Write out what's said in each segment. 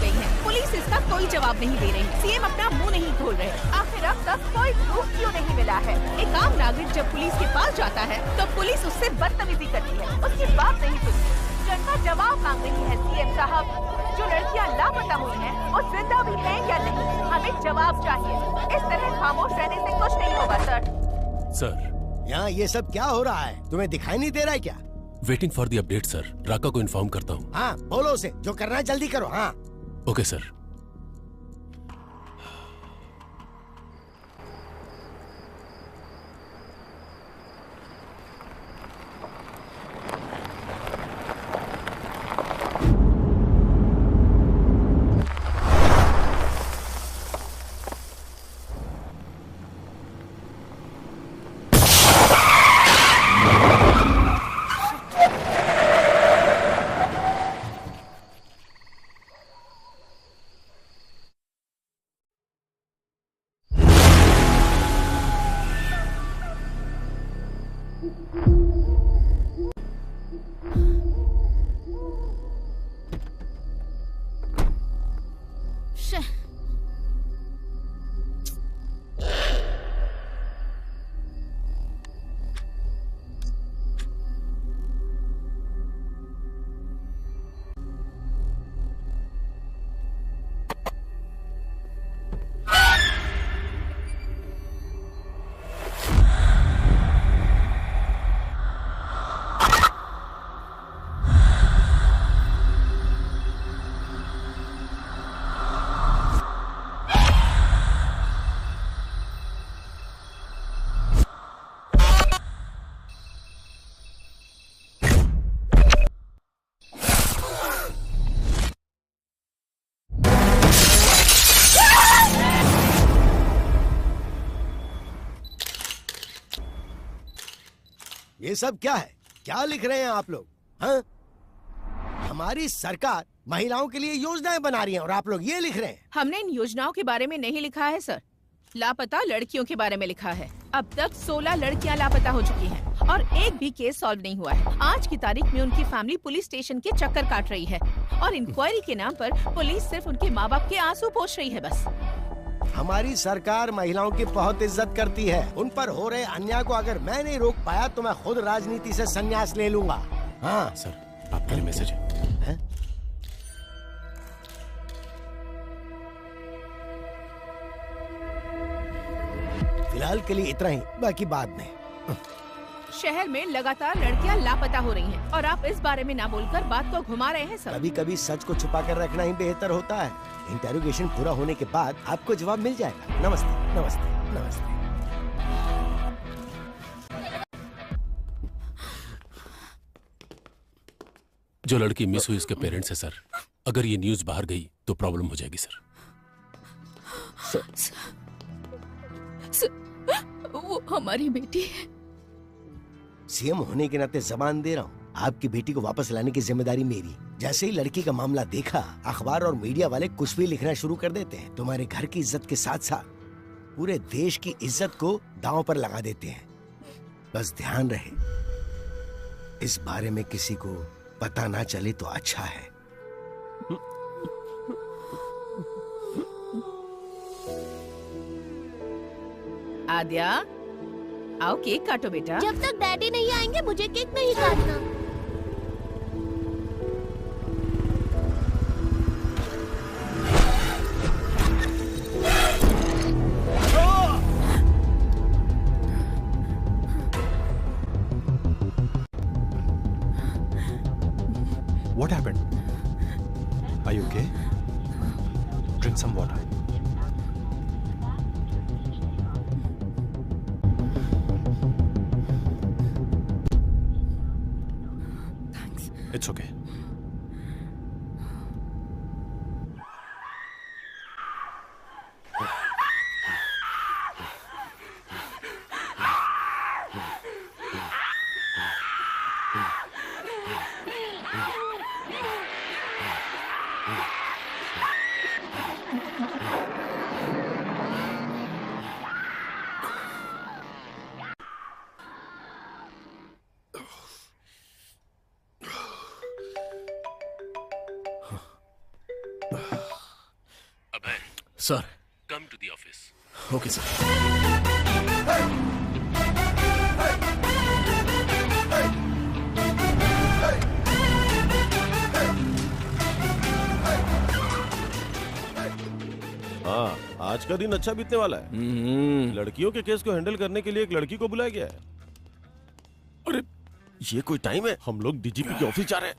गई हैं। पुलिस इसका कोई जवाब नहीं दे रही। सीएम अपना मुंह नहीं खोल रहे। आखिर अब तक कोई प्रूफ क्यों नहीं मिला है? एक आम नागरिक जब पुलिस के पास जाता है तो पुलिस उससे बदतमीजी करती है, उसकी बात नहीं सुनती। जनता जवाब मांग रही है। सीएम साहब, जो लड़कियां लापता हुई हैं, वो जिंदा भी हैं या नहीं? हमें जवाब चाहिए। इस तरह खामोश रहने से कुछ नहीं होगा सर। यहाँ ये सब क्या हो रहा है? तुम्हें दिखाई नहीं दे रहा है क्या? Waiting for the update sir. राका को इन्फॉर्म करता हूँ। हाँ, बोलो उसे जो करना है जल्दी करो। हाँ ओके सर। ये सब क्या है? क्या लिख रहे हैं आप लोग? हाँ? हमारी सरकार महिलाओं के लिए योजनाएं बना रही है और आप लोग ये लिख रहे हैं? हमने इन योजनाओं के बारे में नहीं लिखा है सर। लापता लड़कियों के बारे में लिखा है। अब तक 16 लड़कियां लापता हो चुकी हैं और एक भी केस सॉल्व नहीं हुआ है। आज की तारीख में उनकी फैमिली पुलिस स्टेशन के चक्कर काट रही है और इंक्वायरी के नाम पर पुलिस सिर्फ उनके माँ बाप के आंसू पोंछ रही है बस। हमारी सरकार महिलाओं की बहुत इज्जत करती है। उन पर हो रहे अन्याय को अगर मैं नहीं रोक पाया तो मैं खुद राजनीति से संन्यास ले लूंगा। हाँ सर, आपके लिए मैसेज है। फिलहाल के लिए इतना ही, बाकी बाद में। शहर में लगातार लड़कियां लापता हो रही हैं और आप इस बारे में ना बोलकर बात को घुमा रहे हैं सर। कभी कभी सच को छुपा कर रखना ही बेहतर होता है। इंटेरोगेशन पूरा होने के बाद आपको जवाब मिल जाएगा। नमस्ते नमस्ते नमस्ते। जो लड़की मिस हुई उसके पेरेंट्स है सर। अगर ये न्यूज़ बाहर गई तो प्रॉब्लम हो जाएगी सर। वो हमारी बेटी है। सीएम होने के नाते जबान दे रहा हूँ, आपकी बेटी को वापस लाने की जिम्मेदारी मेरी। जैसे ही लड़की का मामला देखा, अखबार और मीडिया वाले कुछ भी लिखना शुरू कर देते हैं। तुम्हारे घर की इज्जत के साथ साथ पूरे देश की इज्जत को दांव पर लगा देते हैं। बस ध्यान रहे, इस बारे में किसी को पता ना चले तो अच्छा है। आद्या, आओ केक काटो बेटा। जब तक डैडी नहीं आएंगे मुझे केक नहीं काटना। What happened? Are you okay? Drink some water. Thanks. It's okay. Sir. Come to the office. Okay sir. हाँ, आज का दिन अच्छा बीतने वाला है। लड़कियों के केस को हैंडल करने के लिए एक लड़की को बुलाया गया है। अरे ये कोई टाइम है? हम लोग डीजीपी के ऑफिस जा रहे हैं।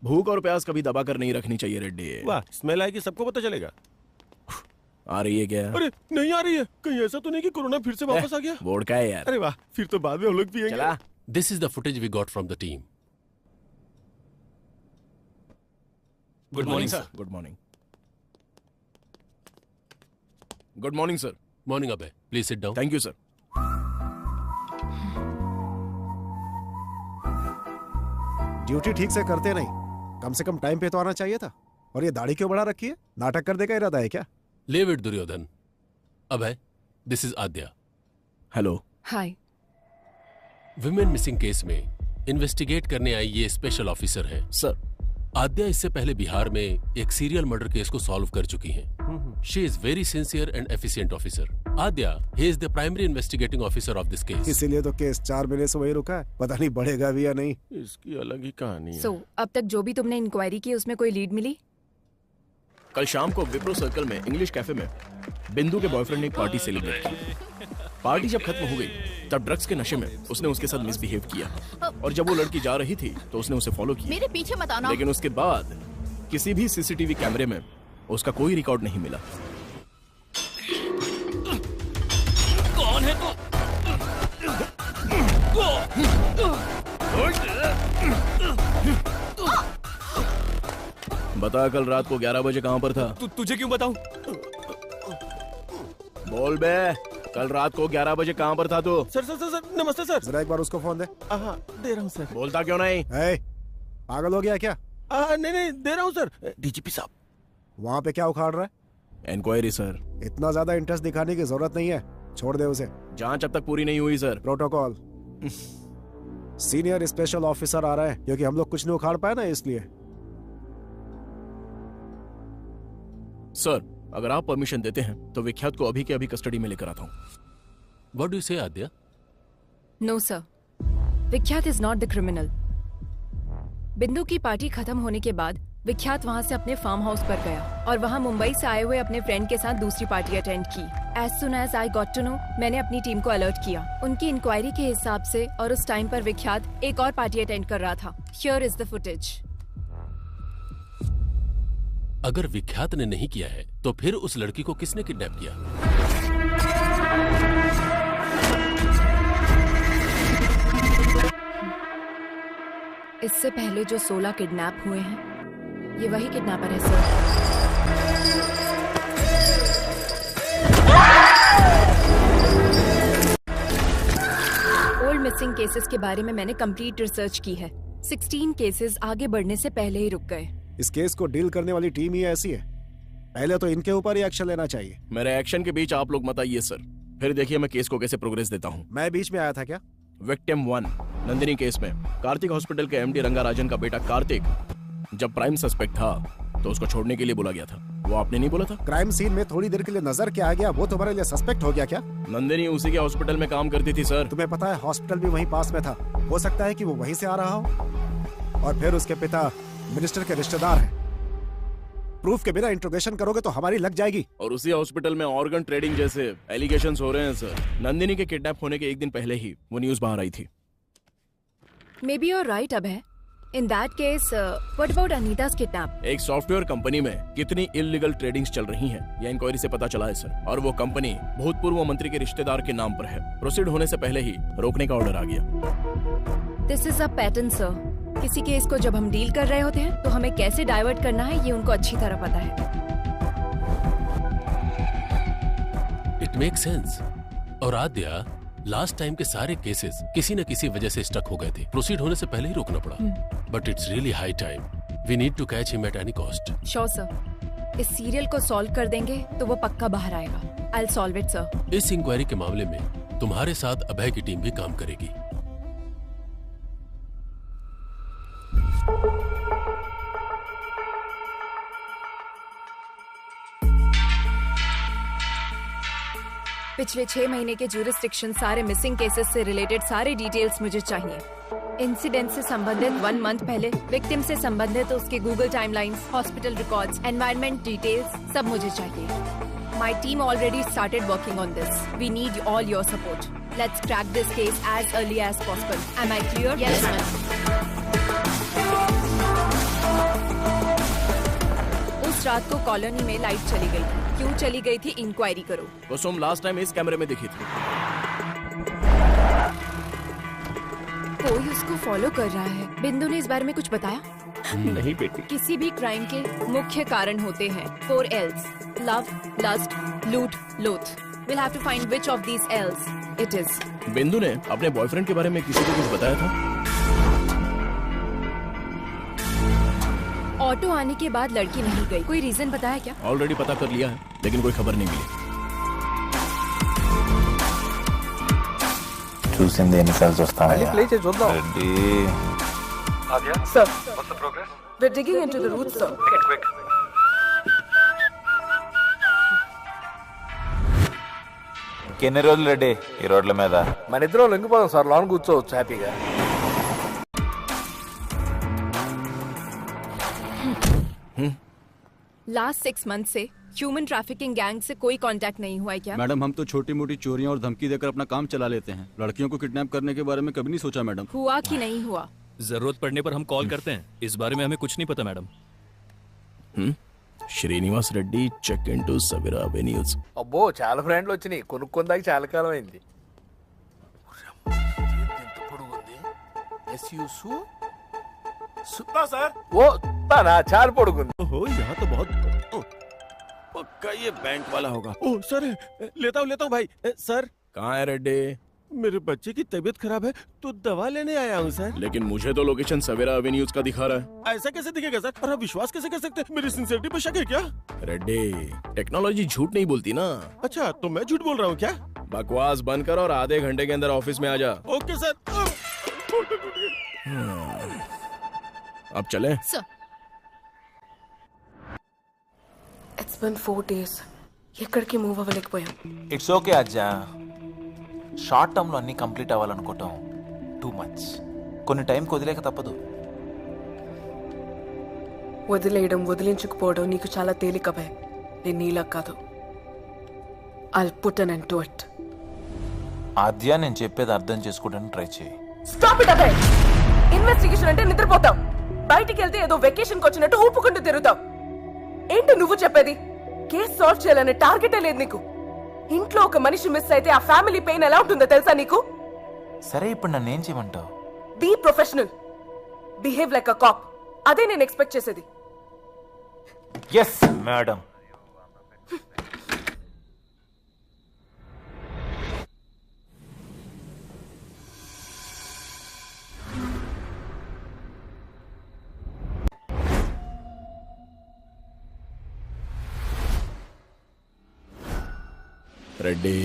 भूख और प्यास कभी दबा कर नहीं रखनी चाहिए रेड्डी। वाह, स्मेल आएगी, सबको पता चलेगा। आ रही है क्या? अरे नहीं आ रही है। कहीं ऐसा तो नहीं कि कोरोना फिर से वापस आ गया? बोर्ड का है यार। अरे वाह, फिर तो बाद में हम लोग पिएंगे। चला। This is the footage we got from the team. Good morning sir. Good morning. Good morning sir. Morning अबे, please sit down. Thank you sir. Duty ठीक से करते नहीं, कम से कम टाइम पे तो आना चाहिए था। और ये दाढ़ी क्यों बढ़ा रखी है? नाटक करने का इरादा है क्या? Leave it Duryodhan. अबे, this is Aadya. Hello. Hi. Women missing case में इन्वेस्टिगेट करने आई ये स्पेशल ऑफिसर है। सर, आद्या इससे पहले बिहार में एक सीरियल मर्डर केस को सॉल्व कर चुकी हैं। She is very sincere and efficient officer. Aadya, he is the primary investigating officer of this case. इसीलिए तो केस 4 महीने से वही रुका है, पता नहीं बढ़ेगा भी या नहीं। इसकी अलग ही कहानी है। So, अब तक जो भी तुमने इंक्वायरी की उसमें कोई लीड मिली? कल शाम को विप्रो सर्कल में इंग्लिश कैफे में बिंदु के बॉयफ्रेंड ने एक पार्टी सेलिब्रेट की। पार्टी जब खत्म हो गई तब ड्रग्स के नशे में उसने उसके साथ मिसबिहेव किया और जब वो लड़की जा रही थी तो उसने उसे फॉलो किया। मेरे पीछे मत आना। लेकिन उसके बाद किसी भी सीसीटीवी कैमरे में उसका कोई रिकॉर्ड नहीं मिला। कौन है तू? बता, कल रात को 11 बजे कहाँ पर था? तुझे क्यों बताऊं? बोल बे, कल रात को 11 बजे कहाँ पर था तू? सर सर सर सर, नमस्ते सर। जरा एक बार उसको फोन दे। हाँ, दे रहा हूँ सर। बोलता क्यों नहीं? पागल हो गया क्या? नहीं नहीं, दे रहा हूँ सर। डीजीपी साहब। वहाँ पे क्या उखाड़ रहा है? Inquiry sir. इतना ज्यादा इंटरेस्ट दिखाने की जरूरत नहीं है, छोड़ दे उसे। जांच अब तक पूरी नहीं हुई sir. Protocol. Senior special officer आ रहा है, क्योंकि हम लोग कुछ नहीं उखाड़ पाए ना, इसलिए। सर, अगर आप परमिशन देते हैं तो विख्यात को अभी के अभी कस्टडी में लेकर आता हूँ। व्हाट डू यू से आद्या? नो सर, विख्यात इज नॉट द क्रिमिनल। बिंदु की पार्टी खत्म होने के बाद विख्यात वहाँ से अपने फार्म हाउस पर गया और वहाँ मुंबई से आए हुए अपने फ्रेंड के साथ दूसरी पार्टी अटेंड की। As soon as I got to know, मैंने अपनी टीम को अलर्ट किया। उनकी इंक्वायरी के हिसाब से और उस टाइम पर विख्यात एक और पार्टी अटेंड कर रहा था। Here is the footage. अगर विख्यात ने नहीं किया है तो फिर उस लड़की को किसने किडनैप किया? इससे पहले जो 16 किडनैप हुए हैं, ये वही किडनैपर है सर। ओल्ड मिसिंग केसेस के बारे में मैंने कंप्लीट रिसर्च की है। 16 केसेस आगे बढ़ने से पहले ही रुक गए। इस केस को डील करने वाली टीम ही ऐसी है, पहले तो इनके ऊपर ही एक्शन लेना चाहिए। मेरे एक्शन के बीच आप लोग मत आइए सर, फिर देखिए मैं केस को कैसे प्रोग्रेस देता हूँ। मैं बीच में आया था क्या? विक्टिम 1 नंदिनी केस में कार्तिक हॉस्पिटल के एमडी रंगाराजन का बेटा कार्तिक जब प्राइम सस्पेक्ट था तो उसको छोड़ने के लिए बोला गया था। वो आपने नहीं बोला था? क्राइम सीन में थोड़ी देर के लिए नजर क्या आ गया, वो तुम्हारे लिए सस्पेक्ट हो गया क्या? नंदिनी उसी के हॉस्पिटल में काम करती थी सर। तुम्हें पता है हॉस्पिटल भी वहीं पास में था, हो सकता है कि वो वहीं से आ रहा हो। और फिर उसके पिता मिनिस्टर के रिश्तेदार हैं। प्रूफ के बिना इंट्रोगेशन करोगे तो हमारी लग जाएगी। और उसी हॉस्पिटल में ऑर्गन ट्रेडिंग जैसे एलिगेशंस हो रहे हैं सर। नंदिनी के किडनैप होने के एक दिन पहले ही वो न्यूज बाहर आई थी। Maybe you're right Abhay. In that case, what about Anita's kidnap? एक सॉफ्टवेयर कंपनी में कितनी इलीगल ट्रेडिंग्स चल रही हैं, यह इंक्वायरी से पता चला है सर। और वो कंपनी भूतपूर्व मंत्री के रिश्तेदार के नाम पर है। प्रोसीड होने से पहले ही रोकने का ऑर्डर आ गया। This is a pattern, sir. किसी केस को जब हम डील कर रहे होते हैं तो हमें कैसे डाइवर्ट करना है ये उनको अच्छी तरह पता है। It make sense. और आद्या, लास्ट टाइम के सारे केसेस किसी न किसी वजह से स्टक हो गए थे। प्रोसीड होने से पहले ही रोकना पड़ा। But it's really high time. We need to catch him at any cost. Sure sir. इस सीरियल को सॉल्व कर देंगे तो वो पक्का बाहर आएगा। I will solve it sir. इस इंक्वायरी के मामले में तुम्हारे साथ अभय की टीम भी काम करेगी। पिछले 6 महीने के ज्यूरिसडिक्शन, सारे मिसिंग केसेस से रिलेटेड सारे डिटेल्स मुझे चाहिए। इंसिडेंट से संबंधित 1 मंथ पहले, विक्टिम से संबंधित उसके Google timelines, hospital records, environment details सब मुझे चाहिए। My team already started working on this. We need all your support. Let's crack this case as early as possible. Am I clear? Yes ma'am. उस रात को colony में light चली गई थी। क्यों चली गई थी, इंक्वायरी करो। कुसुम लास्ट टाइम इस कैमरे में दिखी थी। कोई उसको फॉलो कर रहा है। बिंदु ने इस बारे में कुछ बताया? नहीं बेटी। किसी भी क्राइम के मुख्य कारण होते हैं 4 L's: लव, लस्ट, लूट, लोथ। We'll have to find which of these L's it is. बिंदु ने अपने बॉयफ्रेंड के बारे में किसी को कुछ बताया था? ऑटो आने के बाद लड़की नहीं गई। कोई रीजन बताया क्या? ऑलरेडी पता कर लिया है, लेकिन कोई खबर नहीं मिली। చూసింది ఎన్నిసార్లు చూస్తాను ప్లే చేసి చూద్దాం. Reddy Sir, what's the progress? We're digging into the roots, sir. Make it quick. ఎన్ని రోజులు రెడ్డి ఈ రోడ్ల మీద? మన ఇద్దరం లొంగిపోదాం సార్, లాన్ కూర్చోవచ్చు హ్యాపీగా. लास्ट 6 मंथ से ह्यूमन ट्रैफिकिंग गैंग से कोई कांटेक्ट नहीं हुआ है क्या? मैडम हम तो छोटी मोटी चोरियां और धमकी देकर अपना काम चला लेते हैं। लड़कियों को किडनैप करने के बारे में कभी नहीं सोचा मैडम। हुआ कि नहीं हुआ? जरूरत पड़ने पर हम कॉल करते हैं। इस बारे में हमें कुछ नहीं पता madam. Srinivas Reddy check into Savira avenues. అబ్బో చాలా ఫ్రెండ్లు వచ్చినాయి. కొనుక్కుందాక చాలా కాలం అయింది. वो ताना चार पड़ूंगी। ओहो यहाँ तो बहुत पक्का ये बैंक वाला होगा। ओह सर, लेता हूँ भाई। सर कहाँ है रेड्डी? मेरे बच्चे की तबीयत खराब है तो दवा लेने आया हूँ सर। लेकिन मुझे तो लोकेशन सवेरा एवेन्यूज का दिखा रहा है। ऐसा कैसे दिखेगा सर? और आप विश्वास कैसे कर सकते हैं? मेरी सिंसियरिटी पे शक है क्या? रेड्डी, टेक्नोलॉजी झूठ नहीं बोलती ना। अच्छा तो मैं झूठ बोल रहा हूँ क्या? बकवास बंद कर और आधे घंटे के अंदर ऑफिस में आ जा। Okay sir. अब चले? It's been 4 days. ఎక్కడికి మూవ్ అవ్వలేకపోయాం. ఇట్స్ ఓకే అజ్జా. షార్ట్ టర్మ్ లో అన్ని కంప్లీట్ అవ్వాలనుకోవటం టూ మచ్. కొన్ని టైం వదిలేక తప్పదు. వదిలేయడం, వదిలించుకుపోవడం నీకు చాలా తేలిక భయ. నేను నీలా కాదు. I'll put an end to it. ఆద్య నేను చెప్పేది అర్థం చేసుకోవడానికి ట్రై చేయి. Stop it Abhay. ఇన్వెస్టిగేషన్ అంటే నిద్రపోతాం. బయటికి వెళ్తే ఏదో వెకేషన్కి వచ్చినట్టు ఊపుకుంటూ తిరుగుతాం. ఏంటి నువ్వు చెప్పేది? కేసు సాల్వ్ చేయాలనే టార్గెటే లేదు నీకు. ఇంట్లో ఒక మనిషి మిస్ అయితే ఆ ఫ్యామిలీ పెయిన్ ఎలా ఉంటుందో తెలుసా నీకు? సరే ఇప్పుడు నన్ను ఏం చేయమంటావు? Be professional, behave like a cop. అదే నేను ఎక్స్పెక్ట్ చేసేది. Yes madam. रेड्डी,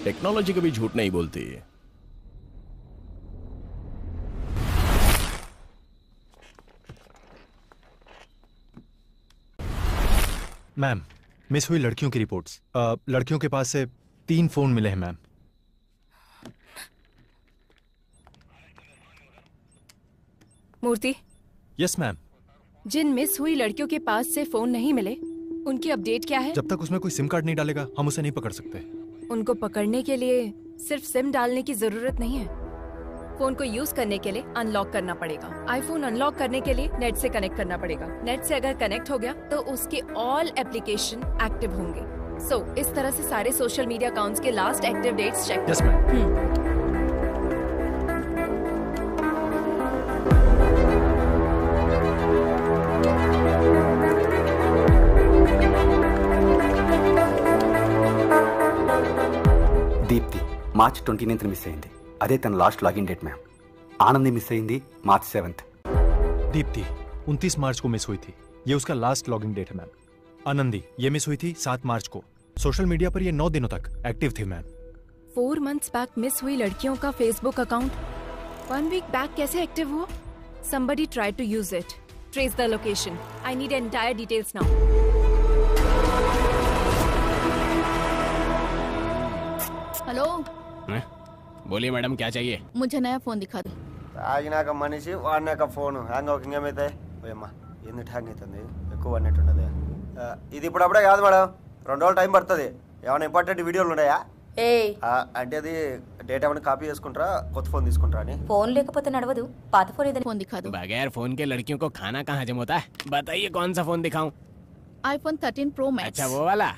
टेक्नोलॉजी कभी झूठ नहीं बोलती। मैम, मिस हुई लड़कियों की रिपोर्ट्स। लड़कियों के पास से 3 फोन मिले हैं मैम। मूर्ति। Yes ma'am. जिन मिस हुई लड़कियों के पास से फोन नहीं मिले, उनकी अपडेट क्या है? जब तक उसमें कोई सिम कार्ड नहीं डालेगा हम उसे नहीं पकड़ सकते। उनको पकड़ने के लिए सिर्फ सिम डालने की जरूरत नहीं है। फोन को यूज करने के लिए अनलॉक करना पड़ेगा। आईफोन अनलॉक करने के लिए नेट से कनेक्ट करना पड़ेगा। नेट से अगर कनेक्ट हो गया तो उसके ऑल एप्लीकेशन एक्टिव होंगे। सो इस तरह से सारे सोशल मीडिया अकाउंट्स के last active dates check. Yes ma'am. Deepti March 29th miss అయింది. అదే తన last login date ma'am. Anandi miss అయింది మార్చ్ 7th. दीप्ति 29 मार्च को मिस हुई थी, ये उसका लास्ट लॉगिन डेट है मैम. आनंदी ये मिस हुई थी 7 मार्च को. सोशल मीडिया पर ये 9 दिनों तक एक्टिव थी मैम. 4 months बैक मिस हुई लड़कियों का फेसबुक अकाउंट 1 week बैक कैसे एक्टिव हुआ? Somebody tried to use it. Trace the location. I need entire details now. बोलिए मैडम, क्या चाहिए? मुझे नया फोन दिखा दो। తాగినాక మనిషి వాడినాక ఫోను హ్యాంగ్ అవ్వక ఇంకేమైతే పోయమ్మా ఎందుకు హ్యాంగ్ అవుతుంది ఎక్కువ అన్నట్టున్నది ఇది ఇప్పుడప్పుడే కాదు మేడం 2 రోజులు టైం పడుతుంది ఏమైనా ఇంపార్టెంట్ వీడియోలు ఉన్నాయా అంటే అది డేటా ఏమైనా కాపీ చేసుకుంటారా కొత్త ఫోన్ తీసుకుంటారా అని फोन లేకపోతే నడవదు పాత फोन ఏదైనా फोन दिखा दो। बगैर फोन के लड़कियों को खाना कहाँ हजम होता है? बताइए कौन सा फोन दिखाऊं? iPhone 13 Pro Max। अच्छा वो वाला?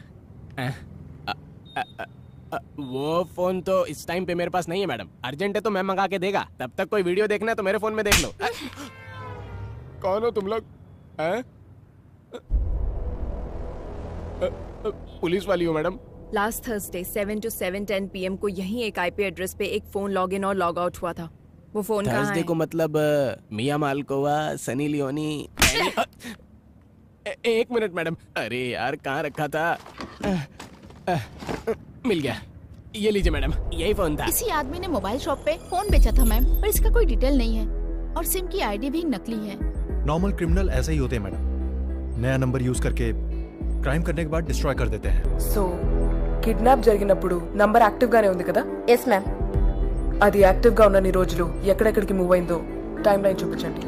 वो फोन तो इस टाइम पे मेरे पास नहीं है मैडम, अर्जेंट है तो मैं मंगा के देगा। तब तक कोई वीडियो देखना है तो मेरे फोन में देख लो। कौन हो तुम लोग? पुलिस वाली हो madam? Last Thursday 7 to 7:10 PM को यही एक IP एड्रेस पे एक फोन लॉग इन और लॉग आउट हुआ था। वो फोन कहाँ है? थर्सडे को मतलब मिया मालकोवा, सनी लियोनी। एक मिनट मैडम, अरे यार कहाँ रखा था? मिल गया, ये लीजिए मैडम, यही फोन था। इसी आदमी ने मोबाइल शॉप पे फोन बेचा था मैम, पर इसका कोई डिटेल नहीं है और सिम की आईडी भी नकली है। नॉर्मल क्रिमिनल ऐसे ही होते हैं मैडम, नया नंबर यूज करके क्राइम करने के बाद डिस्ट्रॉय कर देते हैं। సో కిడ్నాప్ జరిగినప్పుడు నంబర్ యాక్టివ్ గానే ఉంది కదా? Yes ma'am. అది యాక్టివ్ గా ఉన్న రోజులు ఎక్కడెక్కడికి మూవ్ అయిందో టైం లైన్ చూపించండి.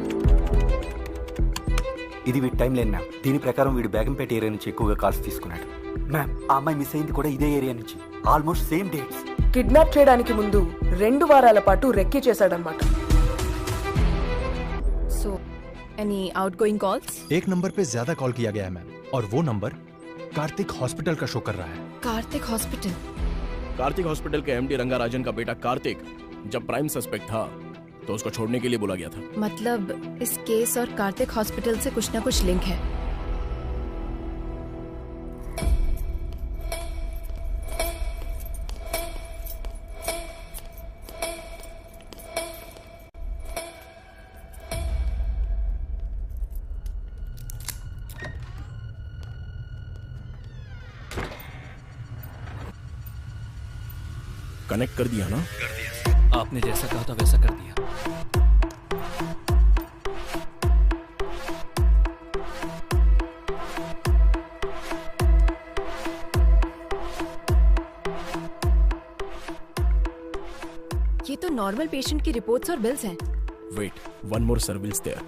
ఇది వీడి టైం లైన్ మ్యామ్. దీని ప్రకారం వీడు బేగంపేట ఏరియా నుంచి ఎక్కువగా కాల్స్ తీసుకున్నాడు మ్యామ్. ఆ అమ్మాయి మిస్ అయింది కూడా ఇదే ఏరియా నుంచి, ఆల్మోస్ట్ సేమ్ డేట్స్. కిడ్నాప్ చేయడానికి ముందు 2 వారాల పాటు రెక్కీ చేశాడన్నమాట. So, any outgoing calls? एक नंबर पे ज्यादा कॉल किया गया है मैम, और वो नंबर कार्तिक हॉस्पिटल का शो कर रहा है। कार्तिक हॉस्पिटल? कार्तिक हॉस्पिटल के MD रंगाराजन का बेटा कार्तिक जब प्राइम सस्पेक्ट था तो उसको छोड़ने के लिए बोला गया था। मतलब इस केस और कार्तिक हॉस्पिटल से कुछ ना कुछ लिंक है। कनेक्ट कर दिया ना? कर दिया। आपने जैसा कहा था वैसा कर दिया। ये तो नॉर्मल पेशेंट की रिपोर्ट्स और बिल्स हैं। Wait, one more surveils there.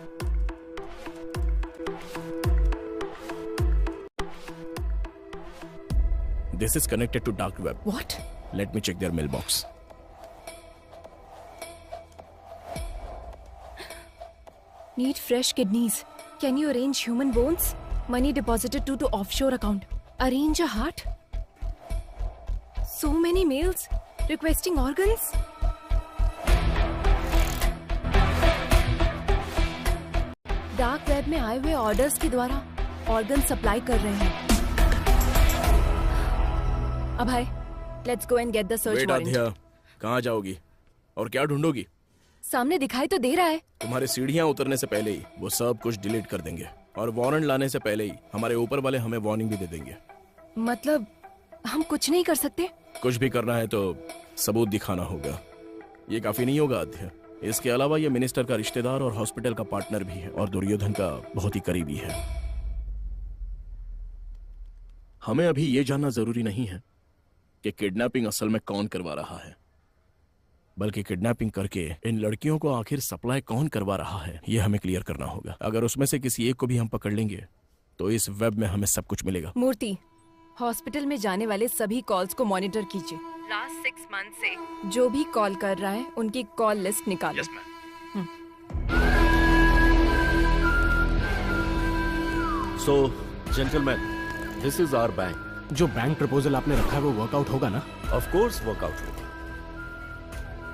This is connected to dark web. What? Let me check their mailbox. Need fresh kidneys. Can you arrange human bones? Money deposited to offshore account. Arrange a heart. So many mails requesting organs. Dark web में आए हुए orders के द्वारा organ supply कर रहे हैं। अब hi, let's go and get the search warrant. कहाँ जाओगी और क्या ढूंढोगी? सामने दिखाई तो दे रहा है। तुम्हारे सीढ़ियाँ उतरने से पहले ही वो सब कुछ डिलीट कर देंगे और वारंट लाने से पहले ही हमारे ऊपर वाले हमें वार्निंग भी दे देंगे। मतलब हम कुछ नहीं कर सकते? कुछ भी करना है तो सबूत दिखाना होगा। ये काफी नहीं होगा अध्यय। इसके अलावा ये मिनिस्टर का रिश्तेदार और हॉस्पिटल का पार्टनर भी है और दुर्योधन का बहुत ही करीबी है। हमें अभी ये जानना जरूरी नहीं है कि किडनैपिंग असल में कौन करवा रहा है, बल्कि किडनैपिंग करके इन लड़कियों को आखिर सप्लाई कौन करवा रहा है ये हमें क्लियर करना होगा। अगर उसमें से किसी एक को भी हम पकड़ लेंगे तो इस वेब में हमें सब कुछ मिलेगा। मूर्ति, हॉस्पिटल में जाने वाले सभी कॉल्स को मॉनिटर कीजिए। लास्ट 6 मंथ से जो भी कॉल कर रहा है उनकी कॉल लिस्ट निकालो। So gentleman, this is our bank. जो बैंक प्रपोजल आपने रखा है वो वर्कआउट होगा ना? ऑफ कोर्स वर्कआउट होगा।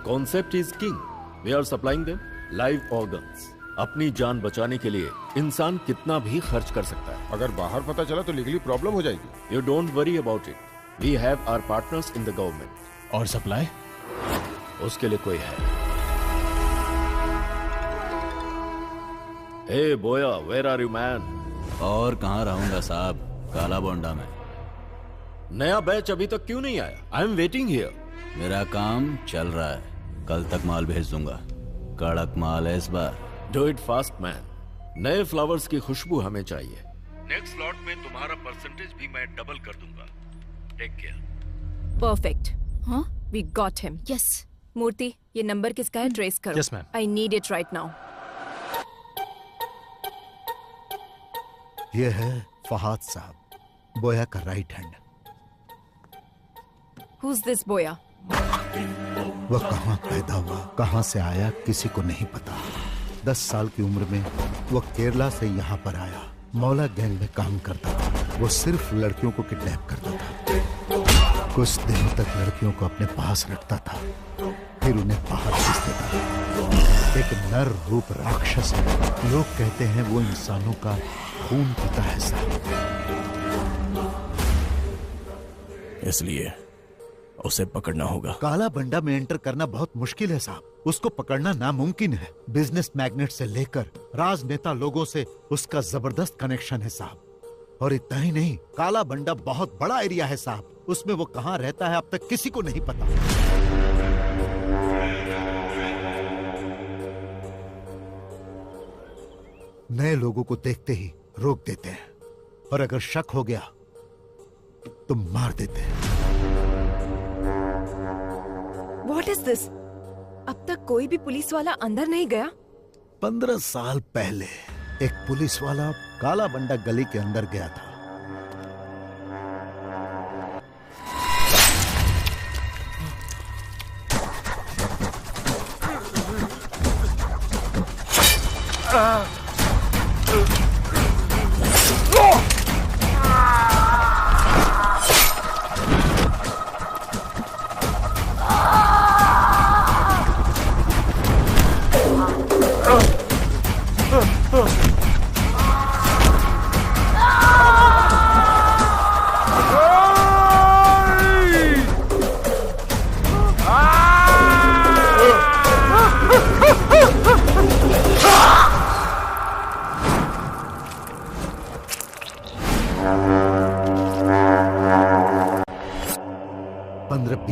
Concept is king. We are supplying them live organs. अपनी जान बचाने के लिए इंसान कितना भी खर्च कर सकता है। अगर बाहर पता चला तो लीगली प्रॉब्लम हो जाएगी। You don't worry about it. We have our partners in the government. और सप्लाई? उसके लिए कोई है। हे बोया, वेयर आर यू मैन? और कहाँ रहूंगा साहब, काला बोंडा में। नया बैच अभी तक क्यों नहीं आया? I am waiting here. मेरा काम चल रहा है, कल तक माल भेज दूंगा। कड़क माल है इस बार। Do it fast man. नए फ्लावर्स की खुशबू हमें चाहिए। नेक्स्ट स्लॉट में तुम्हारा परसेंटेज भी मैं डबल कर दूंगा। Take care. परफेक्ट। हाँ, we got him. Yes. Murthy, ये नंबर किसका है? ट्रेस करो। Yes, ma'am. I need it right now. ये है फहाद साहब, बोया का राइट हैंड। Who's this बोया? वह कहाँ पैदा हुआ, कहाँ से आया, किसी को नहीं पता। 10 साल की उम्र में वह केरला से यहाँ पर आया। मौला गैंग में काम करता था। वो सिर्फ लड़कियों को किडनैप करता था। कुछ दिनों तक लड़कियों को अपने पास रखता था, फिर उन्हें बाहर भेज देता था। एक नर रूप राक्षस है। लोग कहते हैं वो इंसानों का खून पीता है साहब। इसलिए उसे पकड़ना होगा। काला बंडा में एंटर करना बहुत मुश्किल है साहब। उसको पकड़ना नामुमकिन है। बिजनेस मैग्नेट से लेकर राजनेता लोगों से उसका जबरदस्त कनेक्शन है साहब। और इतना ही नहीं, काला बंडा बहुत बड़ा एरिया है साहब। उसमें वो कहाँ रहता है अब तक किसी को नहीं पता। नए लोगों को देखते ही रोक देते हैं, और अगर शक हो गया तो मार देते हैं। What is this? अब तक कोई भी पुलिस वाला अंदर नहीं गया? 15 साल पहले एक पुलिस वाला काला बंडा गली के अंदर गया था।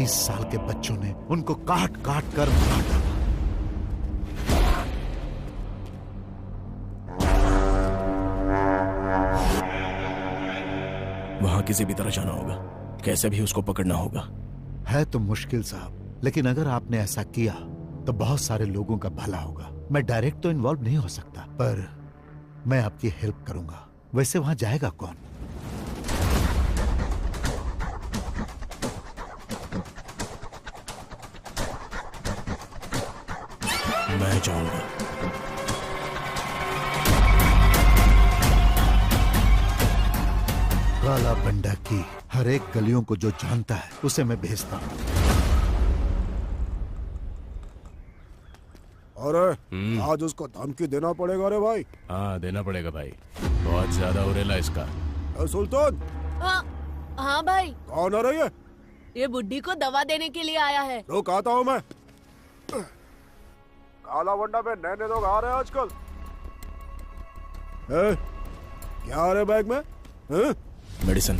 साल के बच्चों ने उनको काट काट कर मार डाला। वहां किसी भी तरह जाना होगा, कैसे भी उसको पकड़ना होगा। है तो मुश्किल साहब, लेकिन अगर आपने ऐसा किया तो बहुत सारे लोगों का भला होगा। मैं डायरेक्ट तो इन्वॉल्व नहीं हो सकता, पर मैं आपकी हेल्प करूंगा। वैसे वहां जाएगा कौन? मैं जाऊंगा। काला बंडा की हर एक गलियों को जो जानता है उसे मैं भेजता हूँ। अरे आज उसको धमकी देना पड़ेगा रे भाई। हाँ देना पड़ेगा भाई, बहुत ज्यादा उरेला इसका। सुल्तान। हाँ भाई। कौन आ रही है? ये बुड्ढी को दवा देने के लिए आया है। रुक आता हूँ मैं। काला बंडा में नए लोग आ रहे हैं आजकल। क्या आ रहे बैग में? मेडिसिन।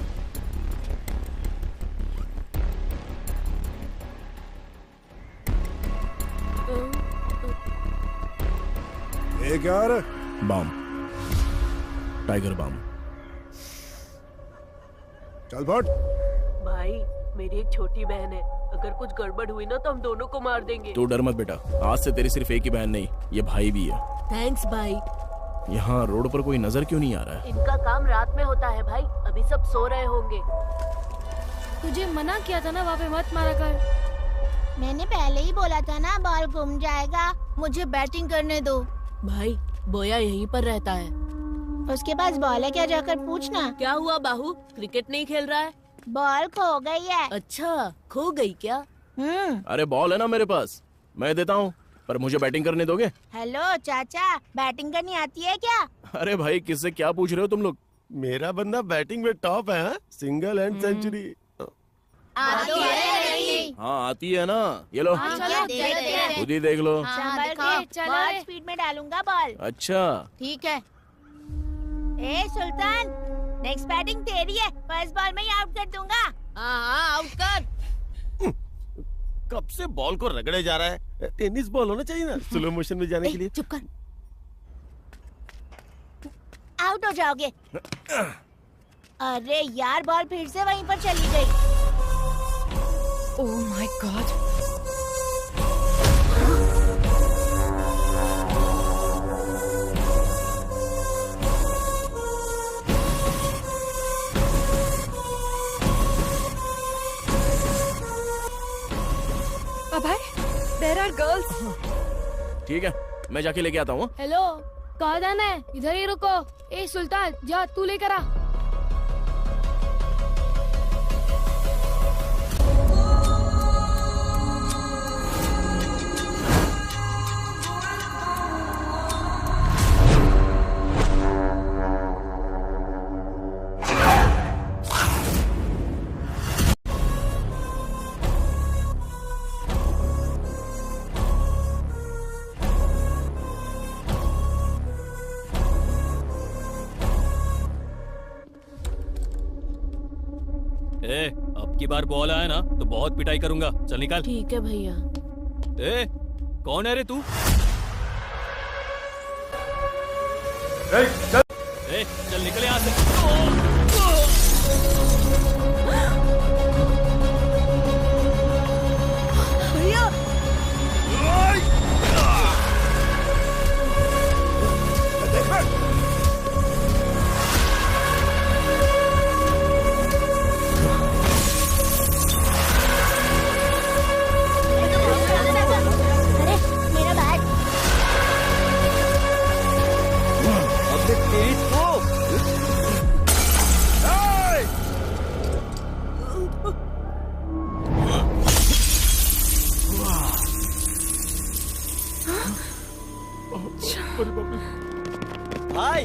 ये क्या आ रहा है? बम, टाइगर बम। चल फट। भाई मेरी एक छोटी बहन है, अगर कुछ गड़बड़ हुई ना तो हम दोनों को मार देंगे। तू डर मत बेटा, आज से तेरी सिर्फ एक ही बहन नहीं, ये भाई भी है। थैंक्स भाई। यहाँ रोड पर कोई नजर क्यों नहीं आ रहा है? इनका काम रात में होता है भाई, अभी सब सो रहे होंगे। तुझे मना किया था ना वहाँ पे मत मारा कर। मैंने पहले ही बोला था ना बॉल गुम जाएगा, मुझे बैटिंग करने दो। भाई बोया यहीं पर रहता है। उसके पास बॉल है क्या, जाकर पूछना। क्या हुआ बाहू, क्रिकेट नहीं खेल रहा है? बॉल खो गई है। अच्छा खो गई क्या? अरे बॉल है ना मेरे पास, मैं देता हूँ, पर मुझे बैटिंग करने दोगे? हेलो चाचा, बैटिंग करनी आती है क्या? अरे भाई किससे क्या पूछ रहे हो तुम लोग? मेरा बंदा बैटिंग में टॉप है, सिंगल एंड सेंचुरी। आती है? हाँ आती है ना, ये लो खुद ही देख लो। बहुत स्पीड में डालूंगा बॉल। अच्छा ठीक है। ए सुल्तान, नेक्स्ट बैटिंग तेरी है, फर्स्ट बॉल में ही आउट कर दूंगा। हाँ आउट कर। कब से बॉल को रगड़े जा रहा है, टेनिस बॉल होना चाहिए ना स्लो मोशन में जाने के लिए। चुप कर, आउट हो जाओगे। अरे यार बॉल फिर से वहीं पर चली गई। Oh my God. Abhay, there are girls. ठीक है, मैं जाके लेके आता हूँ। हेलो, कहाँ जाना है? इधर ही रुको। ए सुल्तान, जा तू लेकर आ। अब की बार बॉल आया ना तो बहुत पिटाई करूंगा। चल निकाल। ठीक है भैया। ए, कौन है रे तू? चल निकल यहाँ से। भैया भाई,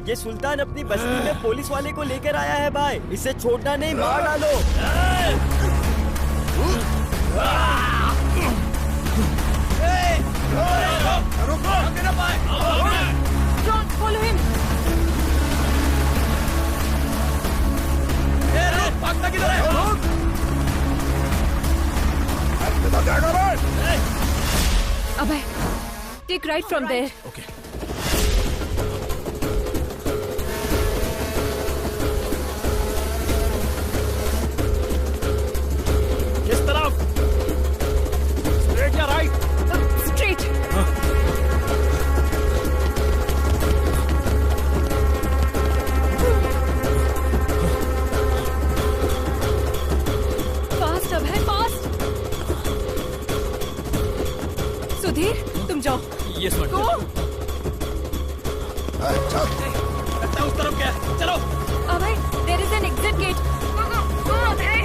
ये सुल्तान अपनी बस्ती में पुलिस वाले को लेकर आया है भाई। इसे छोड़ना नहीं, मार डालो। Don't follow him. भागता किधर है? अभय, take right from there. Okay. किस तरफ? Straight या right? Straight. Fast अभय, fast. सुधीर, तुम जाओ। ये स्मार्ट। Go. लगता है उस तरफ क्या है? चलो। अभय, there is an exit gate. Go, अभय.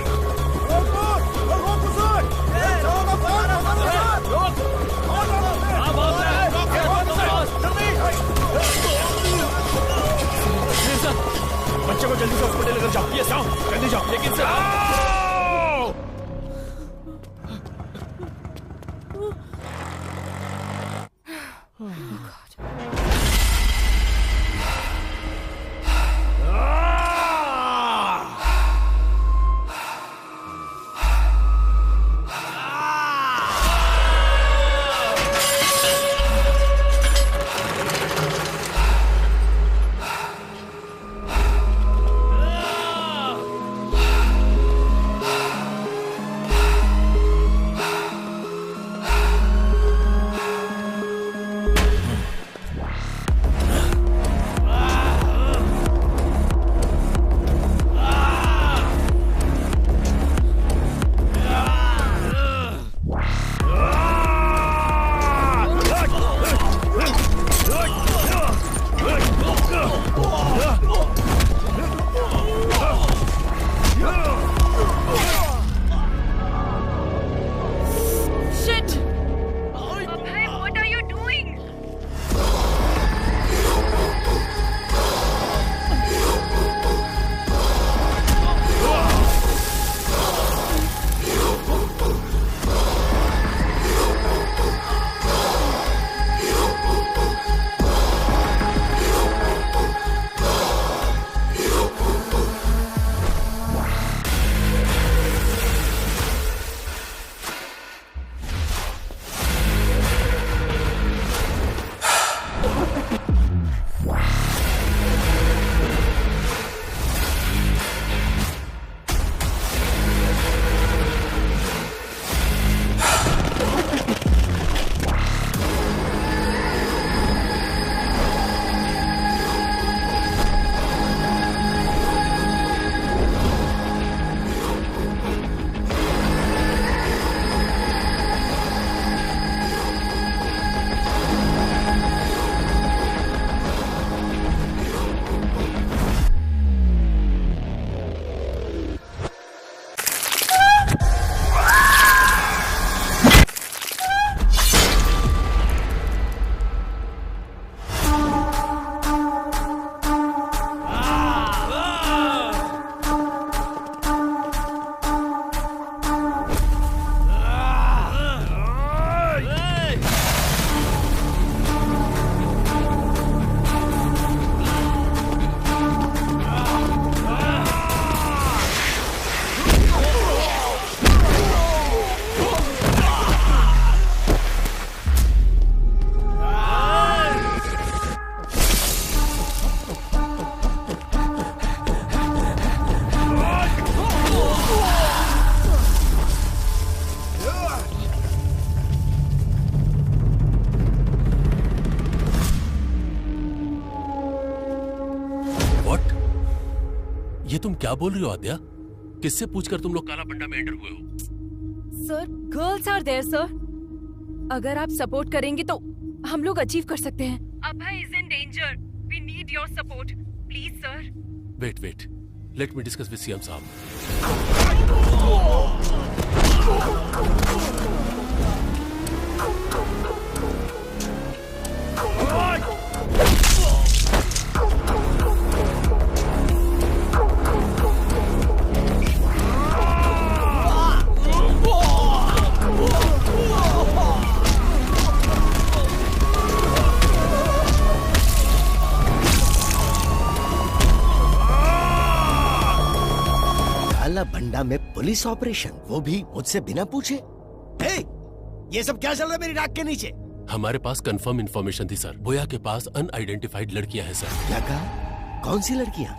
बच्चे को जल्दी से हॉस्पिटल लेकर जाओ। ये जाओ, जल्दी जाओ। लेकिन तुम क्या बोल रही हो आद्या? किससे पूछकर तुम लोग काला बंडा में एंटर हुए हो? Sir, girls are there sir. अगर आप सपोर्ट करेंगे तो हम लोग अचीव कर सकते हैं। Abhay is in danger. We need your support please sir. Wait, let me discuss with CM साहब। भंडा में पुलिस ऑपरेशन, वो भी मुझसे बिना पूछे। हे, ये सब क्या चल रहा है मेरी नाक के नीचे? हमारे पास कंफर्म इंफॉर्मेशन थी सर। बोया के पास अनआइडेंटिफाइड लड़कियां हैं सर। क्या कहा? कौन सी लड़कियां?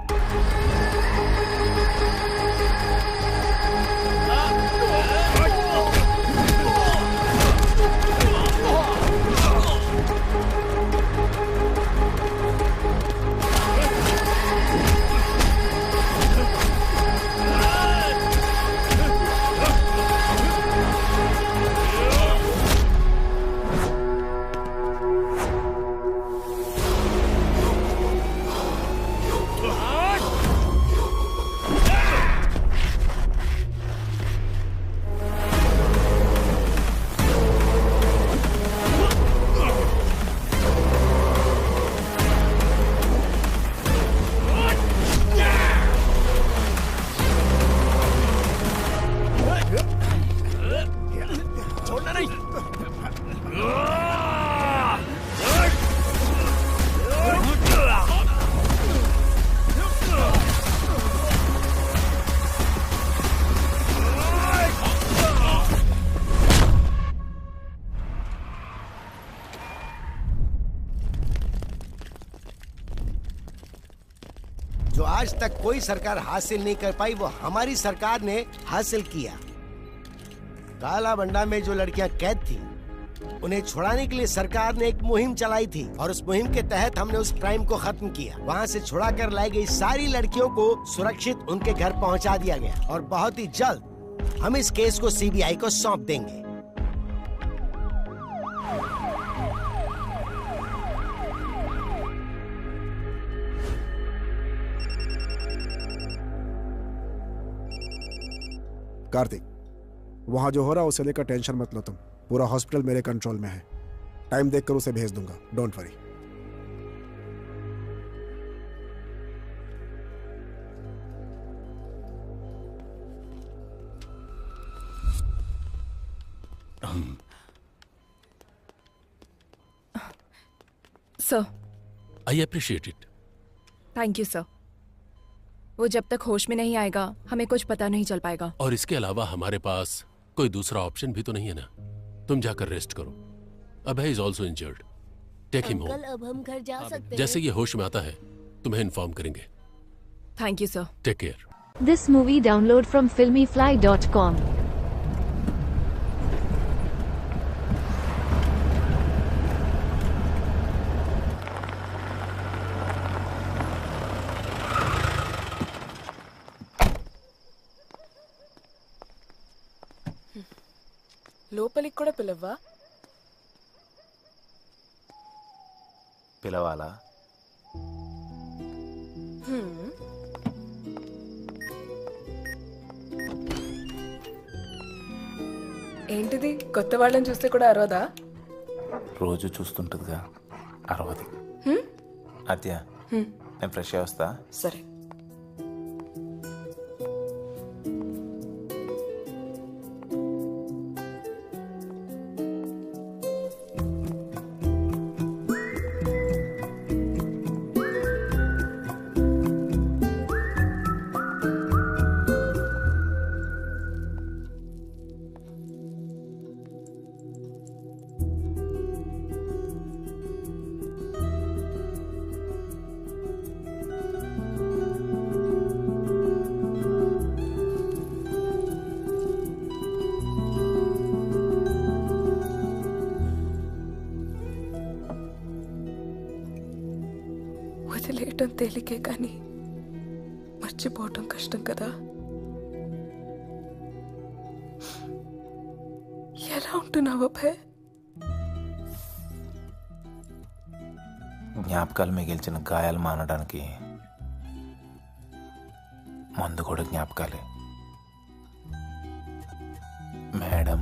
जो आज तक कोई सरकार हासिल नहीं कर पाई वो हमारी सरकार ने हासिल किया। काला बंडा में जो लड़कियां कैद थी उन्हें छुड़ाने के लिए सरकार ने एक मुहिम चलाई थी और उस मुहिम के तहत हमने उस क्राइम को खत्म किया। वहां से छुड़ा कर लाई गई सारी लड़कियों को सुरक्षित उनके घर पहुंचा दिया गया और बहुत ही जल्द हम इस केस को सीबीआई को सौंप देंगे। कार्तिक, वहां जो हो रहा है उसे लेकर टेंशन मत लो तुम। पूरा हॉस्पिटल मेरे कंट्रोल में है। टाइम देखकर उसे भेज दूंगा, don't worry. Sir, I appreciate it. Thank you sir. वो जब तक होश में नहीं आएगा हमें कुछ पता नहीं चल पाएगा। और इसके अलावा हमारे पास कोई दूसरा ऑप्शन भी तो नहीं है ना। तुम जाकर रेस्ट करो। Abhay is also injured. Take him home. अब हम घर जा सकते हैं। जैसे ये होश में आता है तुम्हें इन्फॉर्म करेंगे। Thank you sir. Take care. This movie download from filmyfly.com. లోపలికి కూడా పిలవ్వా? పిలవాలా? ఏంటిది, కొత్త వాళ్ళని చూస్తే కూడా అరవదా? రోజు చూస్తుంటుందిగా, అరవదు. అత్య, నేను ఫ్రెష్ అయ్యి వస్తా. సరే. వదిలేయటం తేలికే కానీ మర్చిపోవటం కష్టం కదా. ఎలా ఉంటున్నావు అభయ్? జ్ఞాపకాలు మిగిల్చిన గాయాలు మానడానికి మందు కూడా జ్ఞాపకాలే మేడం.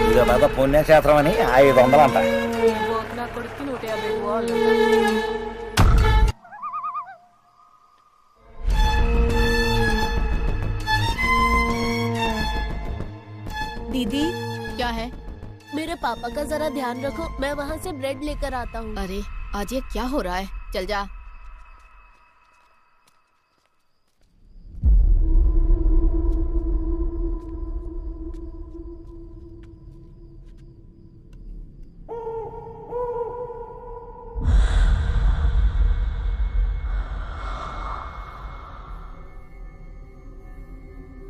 ఇదో పెద్ద పుణ్యక్షేత్రం అని 500 అంట. నా కొడుకు 150. दीदी क्या है? मेरे पापा का जरा ध्यान रखो, मैं वहाँ से ब्रेड लेकर आता हूँ. अरे आज ये क्या हो रहा है? चल जा.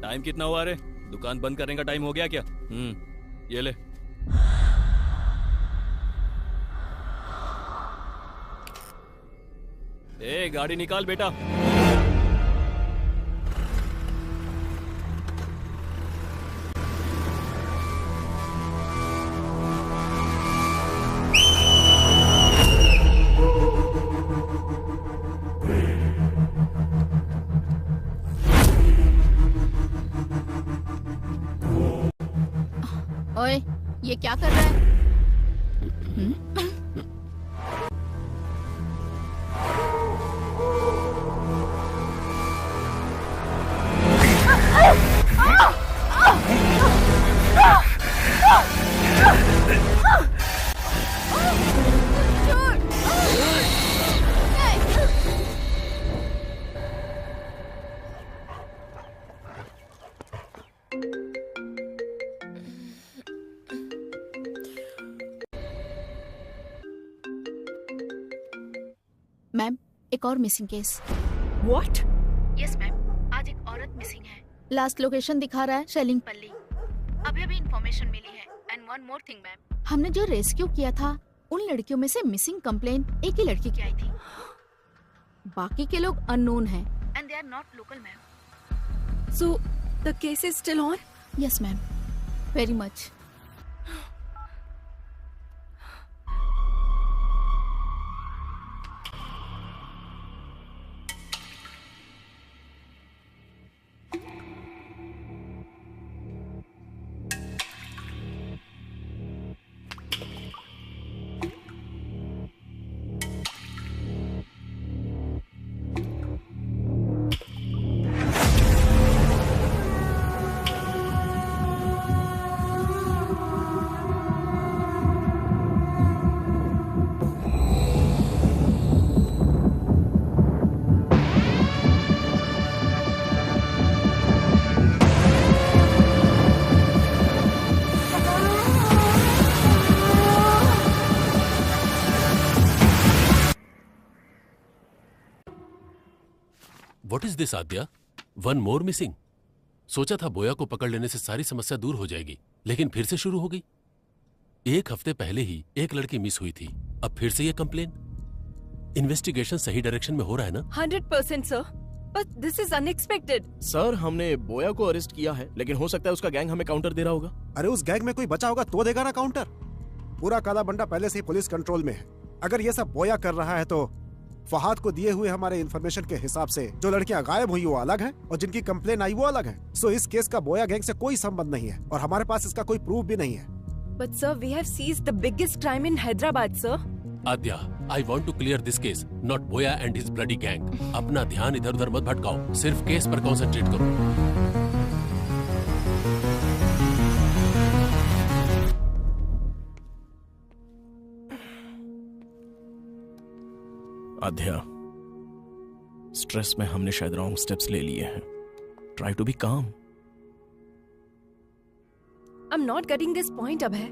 टाइम कितना हुआ रे? दुकान बंद करने का टाइम हो गया क्या? ये ले. ए गाड़ी निकाल बेटा. ओए, ये क्या कर रहा है? मैम, एक और missing case. What? Yes ma'am, आज एक औरत मिसिंग है. लास्ट लोकेशन दिखा रहा है शेलिंगपल्ली. अभी इन्फॉर्मेशन मिली है. And one more thing ma'am, हमने जो रेस्क्यू किया था उन लड़कियों में से मिसिंग कंप्लेन एक ही लड़की की आई थी. बाकी के लोग अननोन हैं and they are not local ma'am. So the case is still on? Yes ma'am, very much. What is this, Aadya? One more missing. सोचा था बोया को पकड़ लेने से सारी समस्या दूर हो जाएगी, लेकिन फिर से शुरू हो गई. एक हफ्ते पहले ही एक लड़की मिस हुई थी, अब फिर से ये कंप्लेन. इन्वेस्टिगेशन सही डायरेक्शन में हो रहा है ना? 100% sir, but this is unexpected. Sir, हमने बोया को अरेस्ट किया है, लेकिन हो सकता है उसका गैंग हमें काउंटर दे रहा होगा. अरे उस गैंग में कोई बचा होगा तो देगा ना काउंटर. पूरा काला बंडा पहले से ही पुलिस कंट्रोल में है. अगर ये सब बोया कर रहा है तो फहाद को दिए हुए हमारे इंफॉर्मेशन के हिसाब से जो लड़कियां गायब हुई वो अलग हैं और जिनकी कंप्लेन आई वो अलग है. सो इस केस का बोया गैंग से कोई संबंध नहीं है और हमारे पास इसका कोई प्रूफ भी नहीं है. But sir, we have seized the biggest crime in Hyderabad, sir. Adya, I want to clear this case, not Boya and his bloody gang. अपना ध्यान इधर उधर मत भटकाओ, सिर्फ केस पर कंसंट्रेट करो. आध्या, स्ट्रेस में हमने शायद रॉन्ग स्टेप्स ले लिए हैं। ट्राई टू बी काम। I am not getting this point. अब है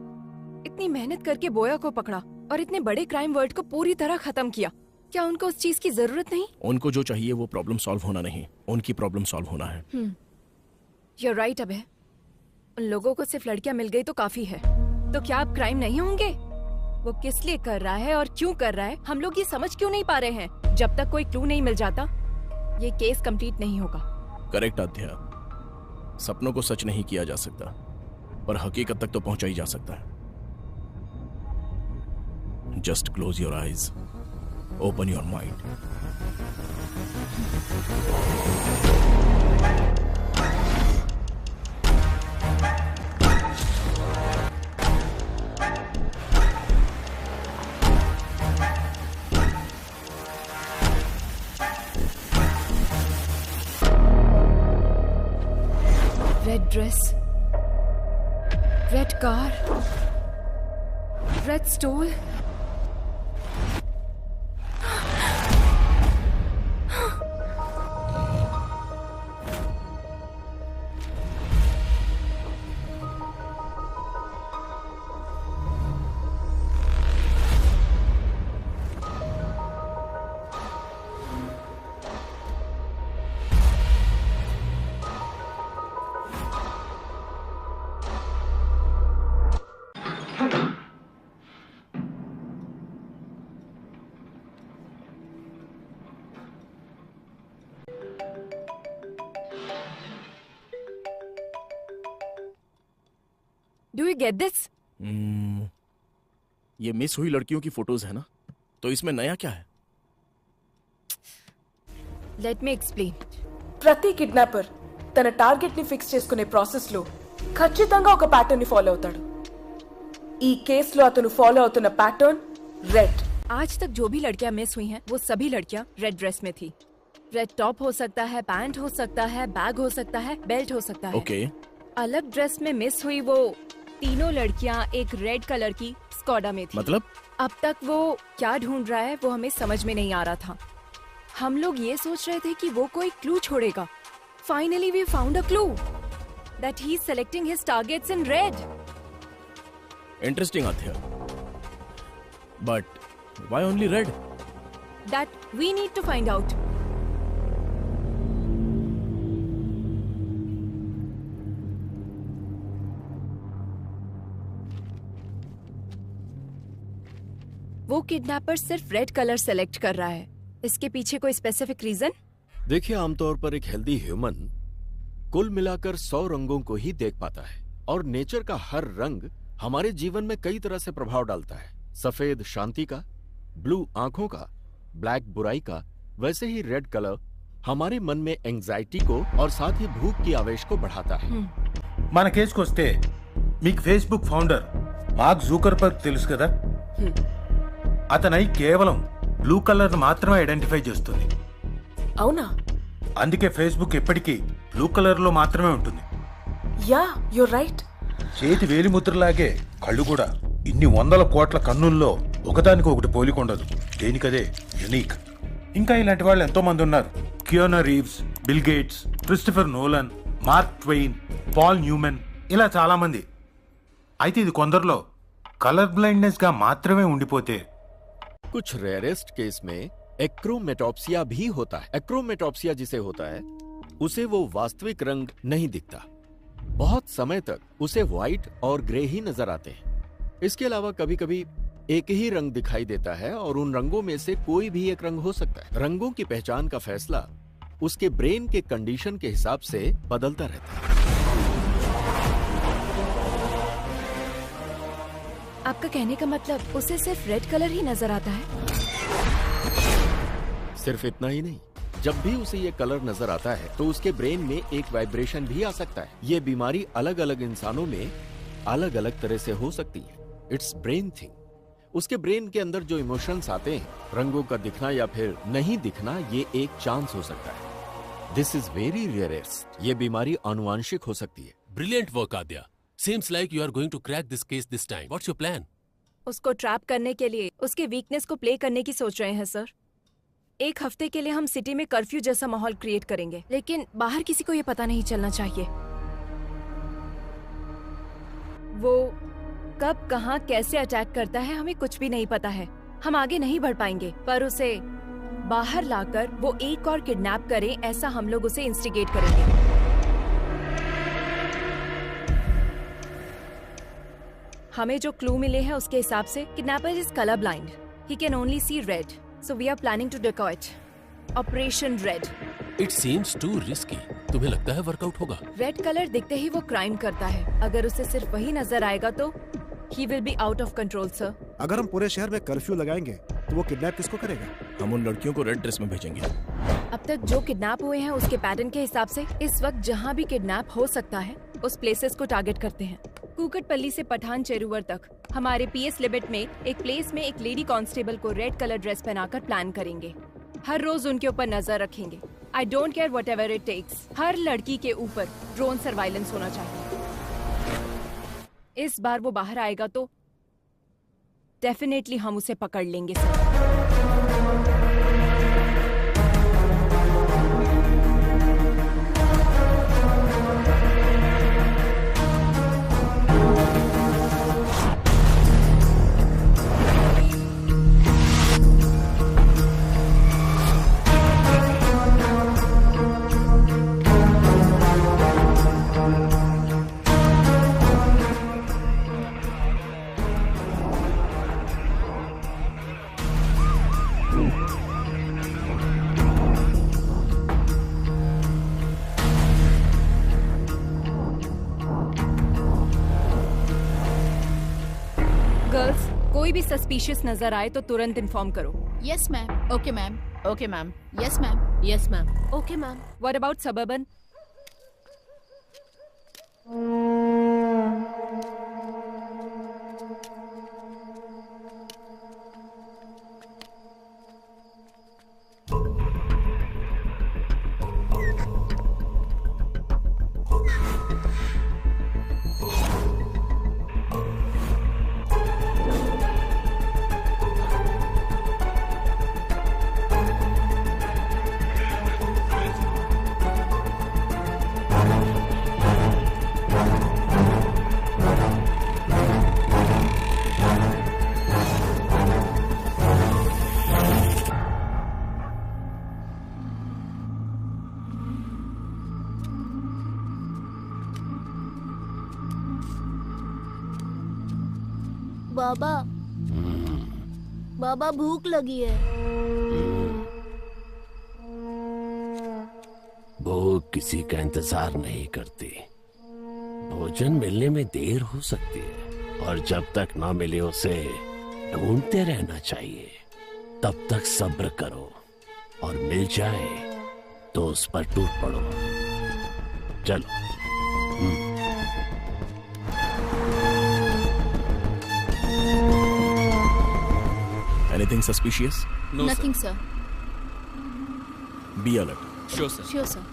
इतनी मेहनत करके बोया को पकड़ा और इतने बड़े क्राइम वर्ड को पूरी तरह खत्म किया। क्या उनको उस चीज की जरूरत नहीं? उनको जो चाहिए वो प्रॉब्लम सॉल्व होना नहीं, उनकी प्रॉब्लम सॉल्व होना है। You are right. अब है उन लोगों को सिर्फ लड़कियां मिल गई तो काफी है। तो क्या अब क्राइम नहीं होंगे? वो किस लिए कर रहा है और क्यों कर रहा है, हम लोग ये समझ क्यों नहीं पा रहे हैं? जब तक कोई क्लू नहीं मिल जाता ये केस कंप्लीट नहीं होगा। करेक्ट आध्या, सपनों को सच नहीं किया जा सकता, पर हकीकत तक तो पहुंचा ही जा सकता है। Just close your eyes, open your mind. Red dress, red car, red stole. Do you get this? ये मिस हुई लड़कियों की फोटोज है ना, तो इसमें नया क्या है? Let me explain. ప్రతి కిడ్నాపర్ తన టార్గెట్ ని ఫిక్స్ చేసుకునే ప్రాసెస్ లో ఖచ్చితంగా ఒక ప్యాటర్న్ ని ఫాలో అవుతాడు. ఈ కేసులో అతను ఫాలో అవుతున్న ప్యాటర్న్ రెడ్. आज तक जो भी लड़कियां मिस हुई हैं, वो सभी लड़कियां रेड ड्रेस में थी। रेड टॉप हो सकता है, पैंट हो सकता है, बैग हो सकता है, बेल्ट हो सकता है। ओके। अलग ड्रेस में मिस हुई वो तीनों लड़कियां एक रेड कलर की स्कॉडा में थी। मतलब? अब तक वो क्या ढूंढ रहा है वो हमें समझ में नहीं आ रहा था। हम लोग ये सोच रहे थे कि वो कोई क्लू छोड़ेगा। Finally we found a clue that he's selecting his targets in red. Interesting, Athya. But why only red? That we need to find out. वो किडनैपर सिर्फ रेड कलर सेलेक्ट कर रहा है। इसके पीछे कोई स्पेसिफिक रीजन? देखिए, आमतौर पर एक हेल्दी ह्यूमन कुल मिलाकर 100 रंगों को ही देख पाता है, और नेचर का हर रंग हमारे जीवन में कई तरह से प्रभाव डालता है। सफेद शांति का, ब्लू आंखों का, ब्लैक बुराई का, वैसे ही रेड कलर हमारे मन में एंजाइटी को और साथ ही भूख की आवेश को बढ़ाता है। మన కేసుకు వస్తే మీకు ఫేస్బుక్ ఫౌండర్ మార్క్ జూకర్బర్గ్ తెలుసు కదా, అతనై కేవలం బ్లూ కలర్ మాత్రమే ఐడెంటిఫై చేస్తుంది. అవునా? అందుకే ఫేస్బుక్ ఎప్పటికీ బ్లూ కలర్ లో మాత్రమే ఉంటుంది. Yeah, you're right. చేతి వేలిముద్రలాగే కళ్ళు కూడా ఇన్ని వందల కోట్ల కన్నుల్లో ఒకదానికి ఒకటి పోలికొండదు. దేనికదే యునిక్. ఇంకా ఇలాంటి వాళ్ళు ఎంతో మంది ఉన్నారు. Keanu Reeves, Bill Gates, Christopher Nolan, Mark Twain, Paul Newman, ఇలా చాలా మంది. అయితే ఇది కొందరిలో కలర్ బ్లైండ్నెస్ గా మాత్రమే ఉండిపోతే कुछ रेयरेस्ट केस में एक्रोमेटॉप्सिया भी होता है। एक्रोमेटॉप्सिया जिसे होता है उसे वो वास्तविक रंग नहीं दिखता। बहुत समय तक उसे व्हाइट और ग्रे ही नजर आते हैं। इसके अलावा कभी कभी एक ही रंग दिखाई देता है और उन रंगों में से कोई भी एक रंग हो सकता है। रंगों की पहचान का फैसला उसके ब्रेन के कंडीशन के हिसाब से बदलता रहता है। आपका कहने का मतलब उसे सिर्फ रेड कलर ही नजर आता है? सिर्फ इतना ही नहीं, जब भी उसे ये कलर नजर आता है तो उसके ब्रेन में एक वाइब्रेशन भी आ सकता है। ये बीमारी अलग अलग इंसानों में अलग अलग तरह से हो सकती है। It's brain thing. उसके ब्रेन के अंदर जो इमोशंस आते हैं, रंगों का दिखना या फिर नहीं दिखना, ये एक चांस हो सकता है। This is very rarest. ये बीमारी आनुवांशिक हो सकती है। Brilliant work Aadya. Seems like you are going to crack this case this time. What's your plan? उसको ट्रैप करने के लिए उसके वीकनेस को प्ले करने की सोच रहे हैं सर। एक हफ्ते के लिए हम सिटी में कर्फ्यू जैसा माहौल क्रिएट करेंगे, लेकिन बाहर किसी को ये पता नहीं चलना चाहिए। वो कब कहाँ कैसे अटैक करता है हमें कुछ भी नहीं पता है। हम आगे नहीं बढ़ पाएंगे, पर उसे बाहर लाकर वो एक और किडनैप करे, ऐसा हम लोग उसे इंस्टिगेट करेंगे। हमें जो क्लू मिले हैं उसके हिसाब से kidnapper is colour blind, he can only see red, so we are planning to decoy it, operation red. It seems too risky. तुम्हें लगता है वर्कआउट होगा? रेड कलर दिखते ही वो क्राइम करता है, अगर उसे सिर्फ वही नजर आएगा तो he will be out of control, sir. अगर हम पूरे शहर में कर्फ्यू लगाएंगे तो वो किडनैप किसको करेगा? हम उन लड़कियों को रेड ड्रेस में भेजेंगे। अब तक जो किडनैप हुए हैं उसके पैटर्न के हिसाब से इस वक्त जहाँ भी किडनैप हो सकता है उस प्लेसेस को टारगेट करते हैं। कुकटपल्ली से पठान चेरुवर तक हमारे पीएस लिमिट में एक प्लेस में एक लेडी कांस्टेबल को रेड कलर ड्रेस पहनाकर प्लान करेंगे। हर रोज उनके ऊपर नजर रखेंगे। I don't care whatever it takes. हर लड़की के ऊपर ड्रोन सर्वाइलेंस होना चाहिए। इस बार वो बाहर आएगा तो डेफिनेटली हम उसे पकड़ लेंगे सर। कोई भी सस्पिशियस नजर आए तो तुरंत इन्फॉर्म करो। Yes ma'am. Okay ma'am. Okay ma'am. Yes ma'am. Yes ma'am. Okay ma'am. What about suburban? बाबा, बाबा भूख लगी है। भूख किसी का इंतजार नहीं करती। भोजन मिलने में देर हो सकती है और जब तक ना मिले उसे ढूंढते रहना चाहिए। तब तक सब्र करो और मिल जाए तो उस पर टूट पड़ो। चलो। Anything suspicious? No, nothing, sir. Be alert. Sure, sir. Sure, sir.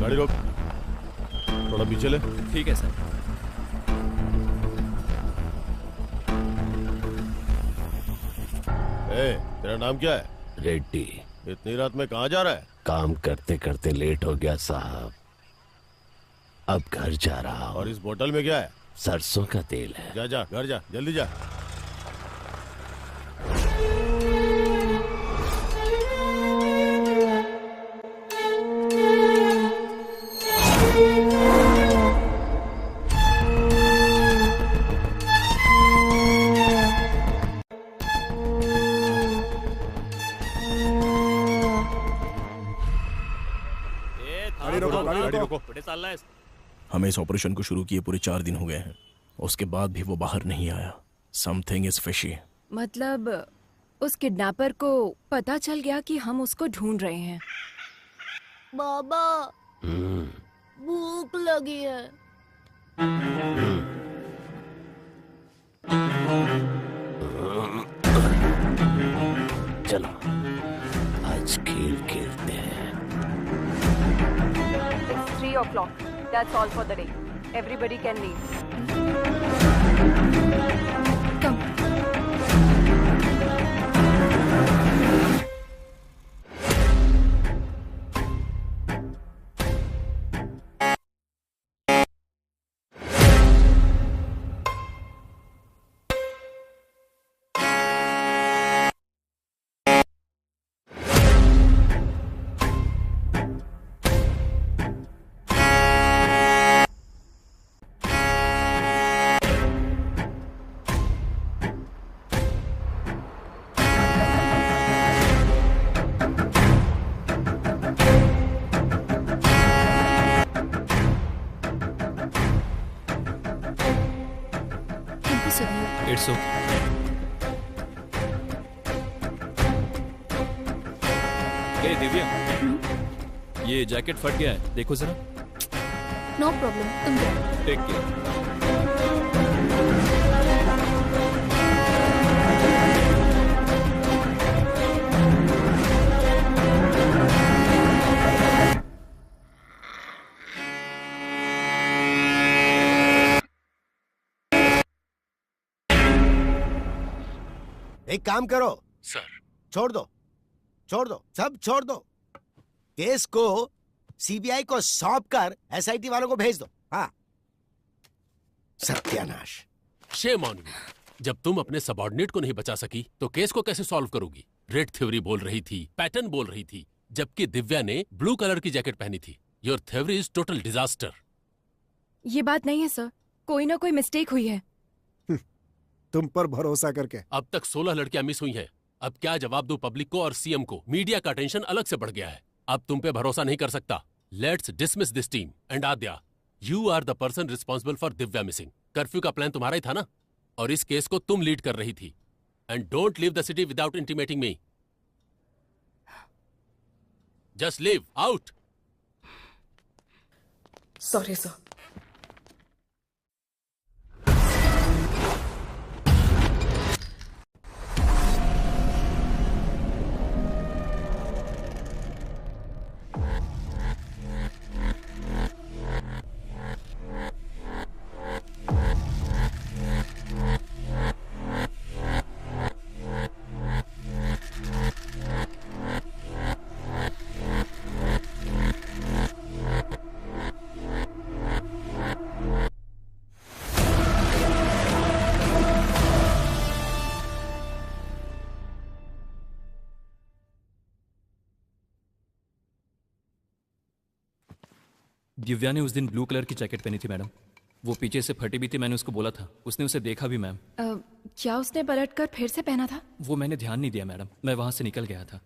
गाड़ी रोक, थोड़ा पीछे ले। ठीक है सर। तेरा नाम क्या है? रेड्डी। इतनी रात में कहाँ जा रहा है? काम करते करते लेट हो गया साहब, अब घर जा रहा हूँ। और इस बोतल में क्या है? सरसों का तेल है। जा जा घर जा, जल्दी जा। हमें इस ऑपरेशन को शुरू किए पूरे 4 दिन हो गए हैं, उसके बाद भी वो बाहर नहीं आया। Something is fishy. मतलब उस किडनैपर को पता चल गया कि हम उसको ढूंढ रहे हैं। बाबा भूख लगी है। चलो आज खेल खेलते हैं। It's 3 o'clock. That's all for the day. Everybody can leave. Come. It's okay. Hey Divya, ये जैकेट फट गया है, देखो जरा। नो प्रॉब्लम, तुम जाओ। Take care. एक काम करो सर, छोड़ दो सब छोड़ दो। केस को सीबीआई को सौंप कर एसआईटी वालों को भेज दो। हाँ, सत्यानाश। Shame on you. जब तुम अपने सबऑर्डिनेट को नहीं बचा सकी तो केस को कैसे सॉल्व करोगी? रेड थ्योरी बोल रही थी, पैटर्न बोल रही थी, जबकि दिव्या ने ब्लू कलर की जैकेट पहनी थी। Your theory is total disaster. ये बात नहीं है सर, कोई ना कोई मिस्टेक हुई है। तुम पर भरोसा करके। अब तक 16 लड़कियां मिस हुई हैं। अब क्या जवाब दो पब्लिक को और सीएम को? मीडिया का टेंशन अलग से बढ़ गया है। अब तुम पे भरोसा नहीं कर सकता। Let's dismiss this team and Aadya, you are the person responsible for Divya missing. Curfew का प्लान तुम्हारा ही था ना, और इस केस को तुम लीड कर रही थी। And don't leave the city without intimating me. Just leave out. Sorry sir. Divya ने उस दिन ब्लू कलर की जैकेट पहनी थी मैडम। वो पीछे से फटी भी थी, मैंने उसको बोला था। उसने उसे देखा भी मैम। क्या उसने पलटकर फिर से पहना था? वो मैंने ध्यान नहीं दिया मैडम, मैं वहां से निकल गया था।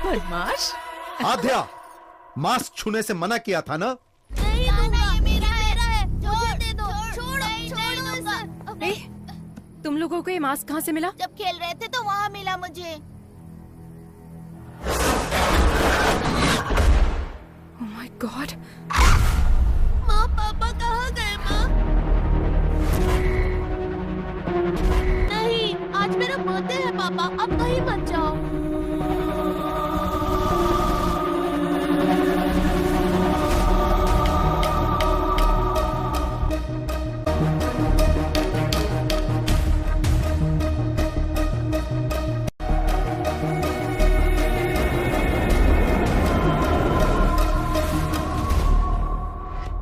बदमाश। आद्या, मास्क छूने से मना किया था ना? तुम लोगों को ये मास्क कहाँ से मिला? जब खेल रहे थे तो वहाँ मिला मुझे। Oh my God! माँ पापा कहाँ गए माँ? नहीं, आज मेरा बर्थडे है पापा, अब कहीं मत जाओ।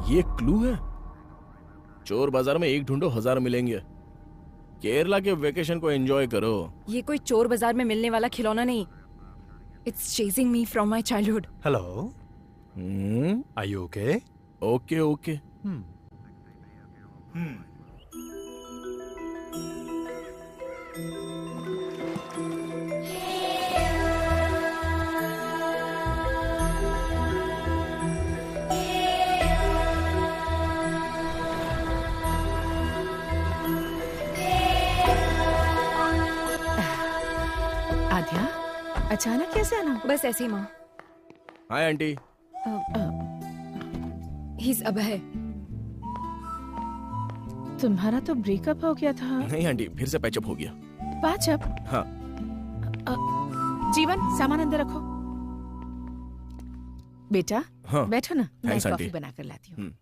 ये क्लू है। चोर बाजार में एक ढूंढो 1000 मिलेंगे। केरला के वेकेशन को एंजॉय करो। ये कोई चोर बाजार में मिलने वाला खिलौना नहीं। It's chasing me from my childhood. Hello. Are you okay? Okay, okay. आद्या, अचानक कैसे आना? बस ऐसे ही माँ। Hi aunty. He's अभय। तुम्हारा तो ब्रेकअप हो गया था। नहीं आंटी, फिर से पैचअप हो गया। पैचअप? हाँ। जीवन, सामान अंदर रखो। बेटा, हाँ। बैठो ना, मैं थैंक्स कॉफी आंटी। बना कर लाती हूँ।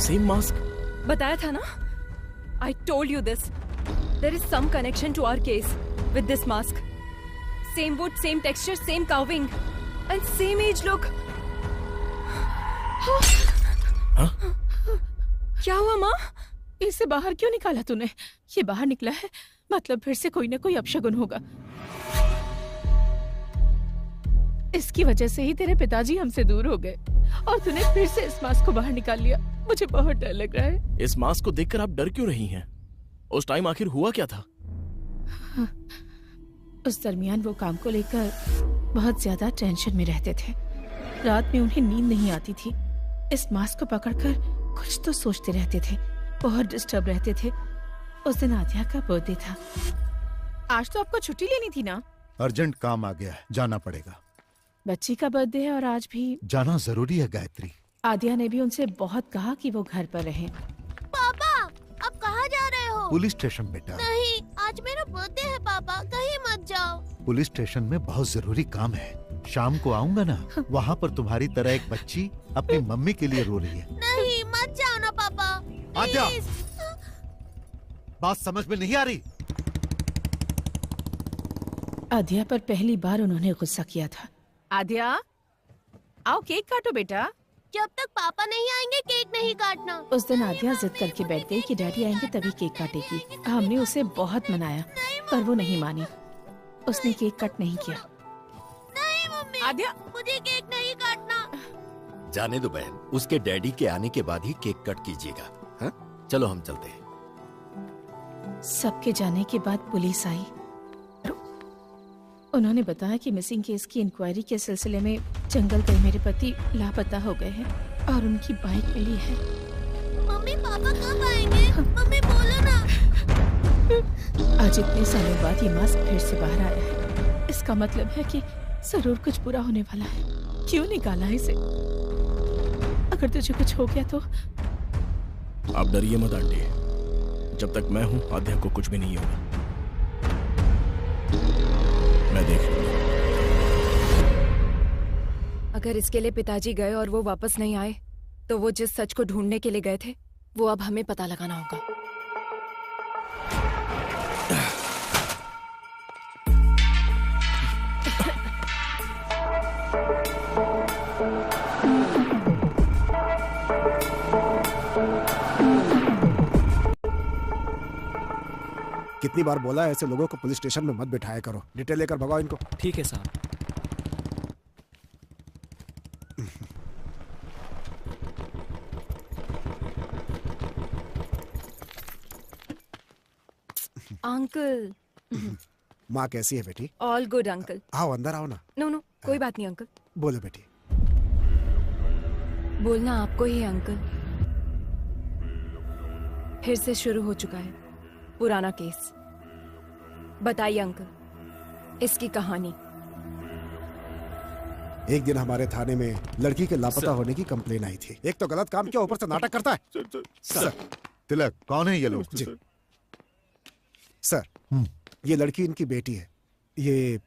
Same mask. बताया था ना? I told you this. There is some connection to our case with this mask. Same wood, same texture, same carving, and same age look. क्या हुआ माँ? इसे बाहर क्यों निकाला तूने? ये बाहर निकला है, मतलब फिर से कोई ना कोई अपशगुन होगा। इसकी वजह से ही तेरे पिताजी हमसे दूर हो गए और तूने फिर से इस मास्क को बाहर निकाल लिया। मुझे बहुत डर लग रहा है। इस मास्क को देखकर आप डर क्यों रही हैं? उस टाइम आखिर हुआ क्या था? उस दरमियान वो काम को लेकर बहुत ज्यादा टेंशन में रहते थे। रात में उन्हें नींद नहीं आती थी। इस मास्क को पकड़कर कुछ तो सोचते रहते थे, बहुत डिस्टर्ब रहते थे। उस दिन आद्या का बर्थडे था। आज तो आपको छुट्टी लेनी थी ना? अर्जेंट काम आ गया है, जाना पड़ेगा। बच्ची का बर्थडे है और आज भी जाना जरूरी है गायत्री। आद्या ने भी उनसे बहुत कहा कि वो घर पर रहें। पापा, अब कहाँ जा रहे हो? पुलिस स्टेशन बेटा। नहीं, आज मेरा बर्थडे है पापा, कहीं मत जाओ। पुलिस स्टेशन में बहुत जरूरी काम है। शाम को आऊंगा ना, वहाँ पर तुम्हारी तरह एक बच्ची अपनी मम्मी के लिए रो रही है। नहीं, मत जाओ ना पापा। आद्या, बात समझ में नहीं आ रही? आद्या पर पहली बार उन्होंने गुस्सा किया था। आद्या, आओ केक काटो बेटा। जब तक पापा नहीं आएंगे केक नहीं काटना। उस दिन आद्या जिद करके बैठ गई कि डैडी आएंगे तभी केक काटेगी। हमने उसे बहुत मनाया पर वो नहीं मानी। उसने केक कट नहीं किया। नहीं मम्मी, आद्या, मुझे केक नहीं काटना। जाने दो बहन, उसके डैडी के आने के बाद ही केक कट कीजिएगा। हाँ? चलो हम चलते हैं। सबके जाने के बाद पुलिस आई। उन्होंने बताया कि मिसिंग केस की इंक्वायरी के सिलसिले में जंगल गए मेरे पति लापता हो गए हैं और उनकी बाइक मिली है। मम्मी, पापा कब आएंगे? मम्मी बोलो ना। आज आज इतने सालों बाद ये मास्क फिर से बाहर आया है। इसका मतलब है कि जरूर कुछ बुरा होने वाला है। क्यों निकाला है इसे? अगर तुझे कुछ हो गया तो? आप डरिए मत आंटी, जब तक मैं हूं आद्या को कुछ भी नहीं होगा। मैं देख लूंगा। अगर इसके लिए पिताजी गए और वो वापस नहीं आए तो वो जिस सच को ढूंढने के लिए गए थे वो अब हमें पता लगाना होगा। कितनी बार बोला है ऐसे लोगों को पुलिस स्टेशन में मत बिठाया करो। डिटेल लेकर भगाओ इनको। ठीक है साहब। अंकल। माँ कैसी है बेटी? All good uncle. आओ अंदर आओ ना। नो कोई बात नहीं अंकल। बोलो बेटी। बोलना आपको ही है अंकल। फिर से शुरू हो चुका है पुराना केस। बताइए अंकल इसकी कहानी। एक दिन हमारे थाने में लड़की के लापता होने की कंप्लेन आई थी। एक तो गलत काम किया, ऊपर से नाटक करता है। सर तिलक कौन है ये लोग? जी सर, ये लड़की इनकी बेटी है। ये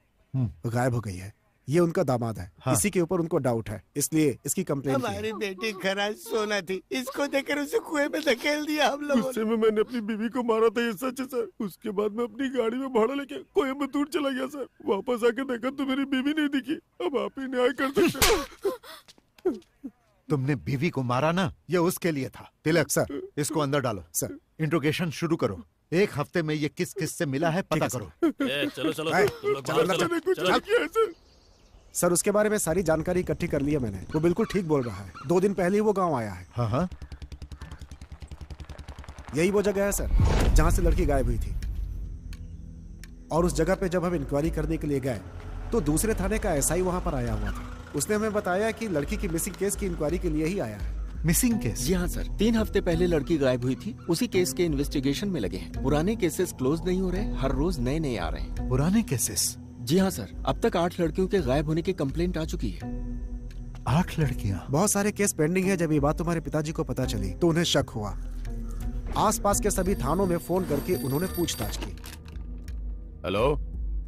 गायब हो गई है। ये उनका दामाद है। हाँ। इसी के ऊपर उनको डाउट है, इसलिए इसकी कंप्लेन की है। हमारी बेटी खराज सोना थी, इसको देखकर उसे कुएं में धकेल दिया हम लोगों गुस्से में मैंने अपनी बीवी को मारा था, ये सच है सर। उसके बाद मैं अपनी गाड़ी में भाड़ा लेके कोयम्बतूर चला गया सर। वापस आके देखा तो मेरी बीवी नहीं दिखी। अब आप ही न्याय कर सकते। तुमने बीवी को मारा ना, ये उसके लिए था। तिलक सर, इसको अंदर डालो। सर इंट्रोगेशन शुरू करो। एक हफ्ते में ये किस किस से मिला है पता करो। चलो चलो तुम लोग बाहर चलो। सर उसके बारे में सारी जानकारी इकट्ठी कर ली है मैंने। वो बिल्कुल ठीक बोल रहा है। 2 दिन पहले ही वो गांव आया है। हाँ हाँ यही वो जगह है सर जहां से लड़की गायब हुई थी। और उस जगह पे जब हम इंक्वायरी करने के लिए गए तो दूसरे थाने का एसआई वहां पर आया हुआ था। उसने हमें बताया कि लड़की की मिसिंग केस की इंक्वायरी के लिए ही आया है। Missing case? जी हाँ सर, 3 हफ्ते पहले लड़की गायब हुई थी। उसी केस के इन्वेस्टिगेशन में लगे हैं। पुराने केसेस क्लोज नहीं हो रहे, हर रोज नए नए आ रहे हैं। पुराने केसेस? जी हाँ सर, अब तक 8 लड़कियों के गायब होने की कंप्लेंट आ चुकी है। 8 लड़कियाँ? बहुत सारे केस पेंडिंग है। जब ये बात तुम्हारे पिताजी को पता चली तो उन्हें शक हुआ। आसपास के सभी थानों में फोन करके उन्होंने पूछताछ की। हेलो,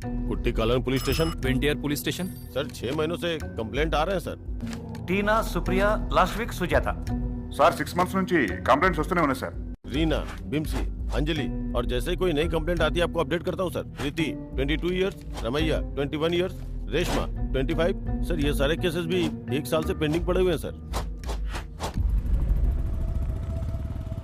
कुट्टी कॉलोनी पुलिस स्टेशन? वेंटियर पुलिस स्टेशन। सर 6 महीनों से कंप्लेंट आ रहे हैं sir. Tina, Supriya, last week Sujata. Sir 6 months నుంచి కంప్లైంట్స్ వస్తూనే ఉన్నాయి సార్. रीना, बिम्सी, अंजलि, और जैसे ही कोई नई कंप्लेंट आती है आपको अपडेट करता हूँ sir. Preeti 22 years, Ramaiah 21 years, Reshma 25। Sir ये सारे केसेस भी 1 साल से पेंडिंग पड़े हुए हैं सर।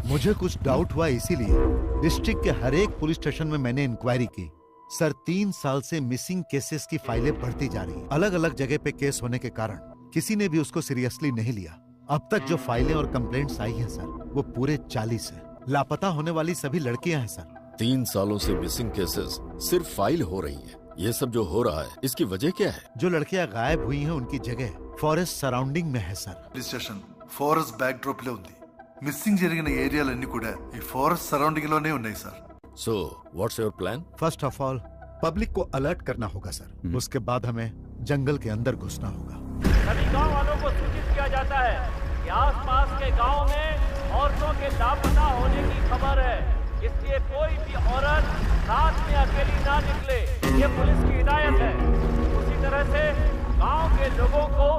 मुझे कुछ डाउट हुआ, इसीलिए डिस्ट्रिक्ट के हर एक पुलिस स्टेशन में मैंने इंक्वायरी की। सर 3 साल से मिसिंग केसेस की फाइलें बढ़ती जा रही हैं। अलग अलग जगह पे केस होने के कारण किसी ने भी उसको सीरियसली नहीं लिया। अब तक जो फाइलें और कंप्लेंट्स आई हैं सर वो पूरे 40 है। लापता होने वाली सभी लड़कियां हैं सर। 3 सालों से मिसिंग केसेस सिर्फ फाइल हो रही है। ये सब जो हो रहा है इसकी वजह क्या है? जो लड़कियां गायब हुई हैं उनकी जगह फॉरेस्ट सराउंडिंग में है sir. Police station forest backdrop లో ఉంది. మిస్సింగ్ జరిగిన ఏరియాలన్నీ కూడా ఈ ఫారెస్ట్ సరౌండింగ్ లోనే ఉన్నాయి sir. So, what's your plan? First of all public को अलर्ट करना होगा सर। उसके बाद हमें जंगल के अंदर घुसना होगा। सभी गांव वालों को सूचित किया जाता है कि आसपास के गांव में औरतों के लापता होने की खबर है। इसलिए कोई भी औरत रात में अकेली ना निकले, ये पुलिस की हिदायत है। उसी तरह से गांव के लोगों को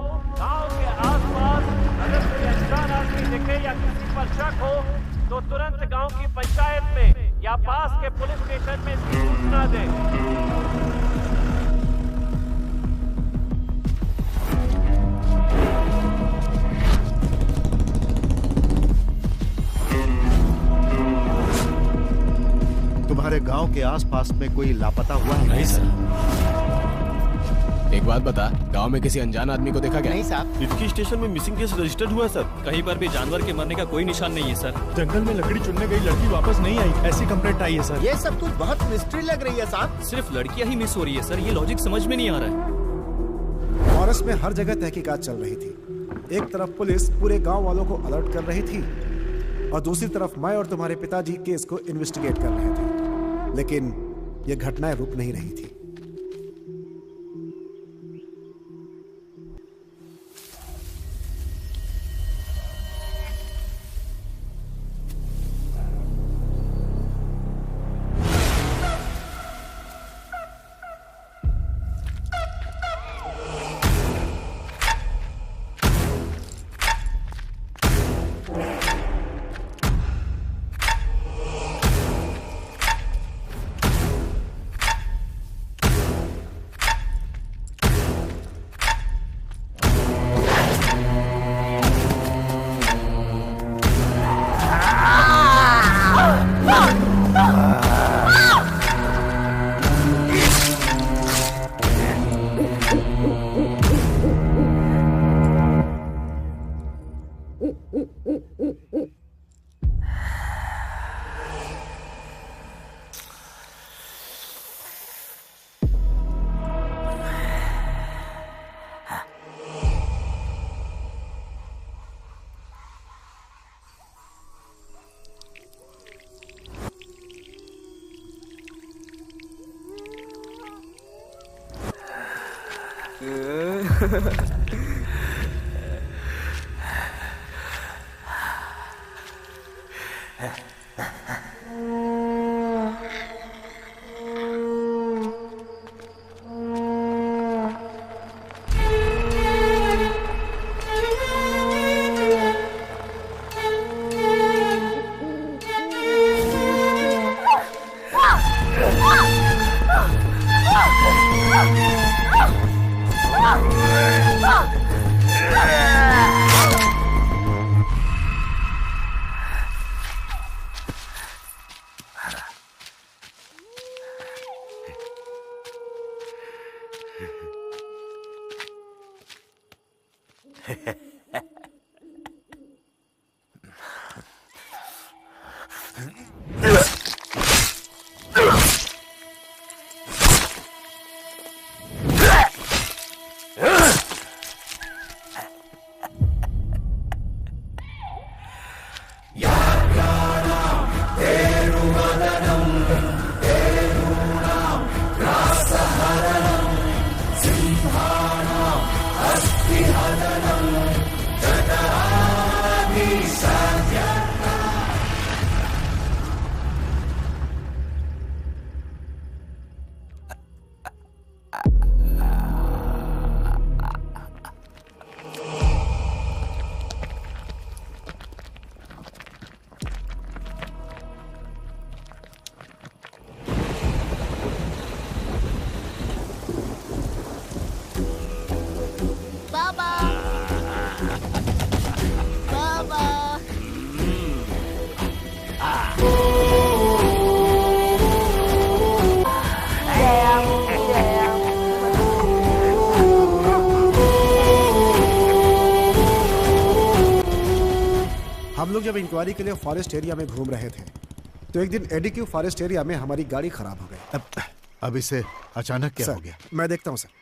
गांव के आसपास अगर कोई अनजान आदमी दिखे या किसी पर शक हो तो तुरंत गांव की पंचायत में या पास के पुलिस स्टेशन में सूचना दें। तुम्हारे गांव के आसपास में कोई लापता हुआ है? नहीं सर। एक बात बता, गांव में किसी अनजान आदमी को देखा क्या? नहीं साहब। इटकी स्टेशन में मिसिंग केस रजिस्टर्ड हुआ है सर। कहीं पर भी जानवर के मरने का कोई निशान नहीं है सर। जंगल में लकड़ी चुनने गई लड़की वापस नहीं आई, ऐसी कंप्लेंट आई है सर। ये सब कुछ बहुत मिस्ट्री लग रही है साहब। सिर्फ लड़कियां ही मिस हो रही है सर, ये लॉजिक समझ में नहीं आ रहा है। फॉरेस्ट में हर जगह तहकीकात चल रही थी। एक तरफ पुलिस पूरे गांव वालों को अलर्ट कर रही थी और दूसरी तरफ मैं और तुम्हारे पिताजी केस को इन्वेस्टिगेट कर रहे थे। लेकिन ये घटनाएं रुक नहीं रही थी। हम लोग जब इंक्वायरी के लिए फॉरेस्ट एरिया में घूम रहे थे तो एक दिन एडीक्यू फॉरेस्ट एरिया में हमारी गाड़ी खराब हो गई। अब इसे अचानक क्या हो गया? मैं देखता हूं सर।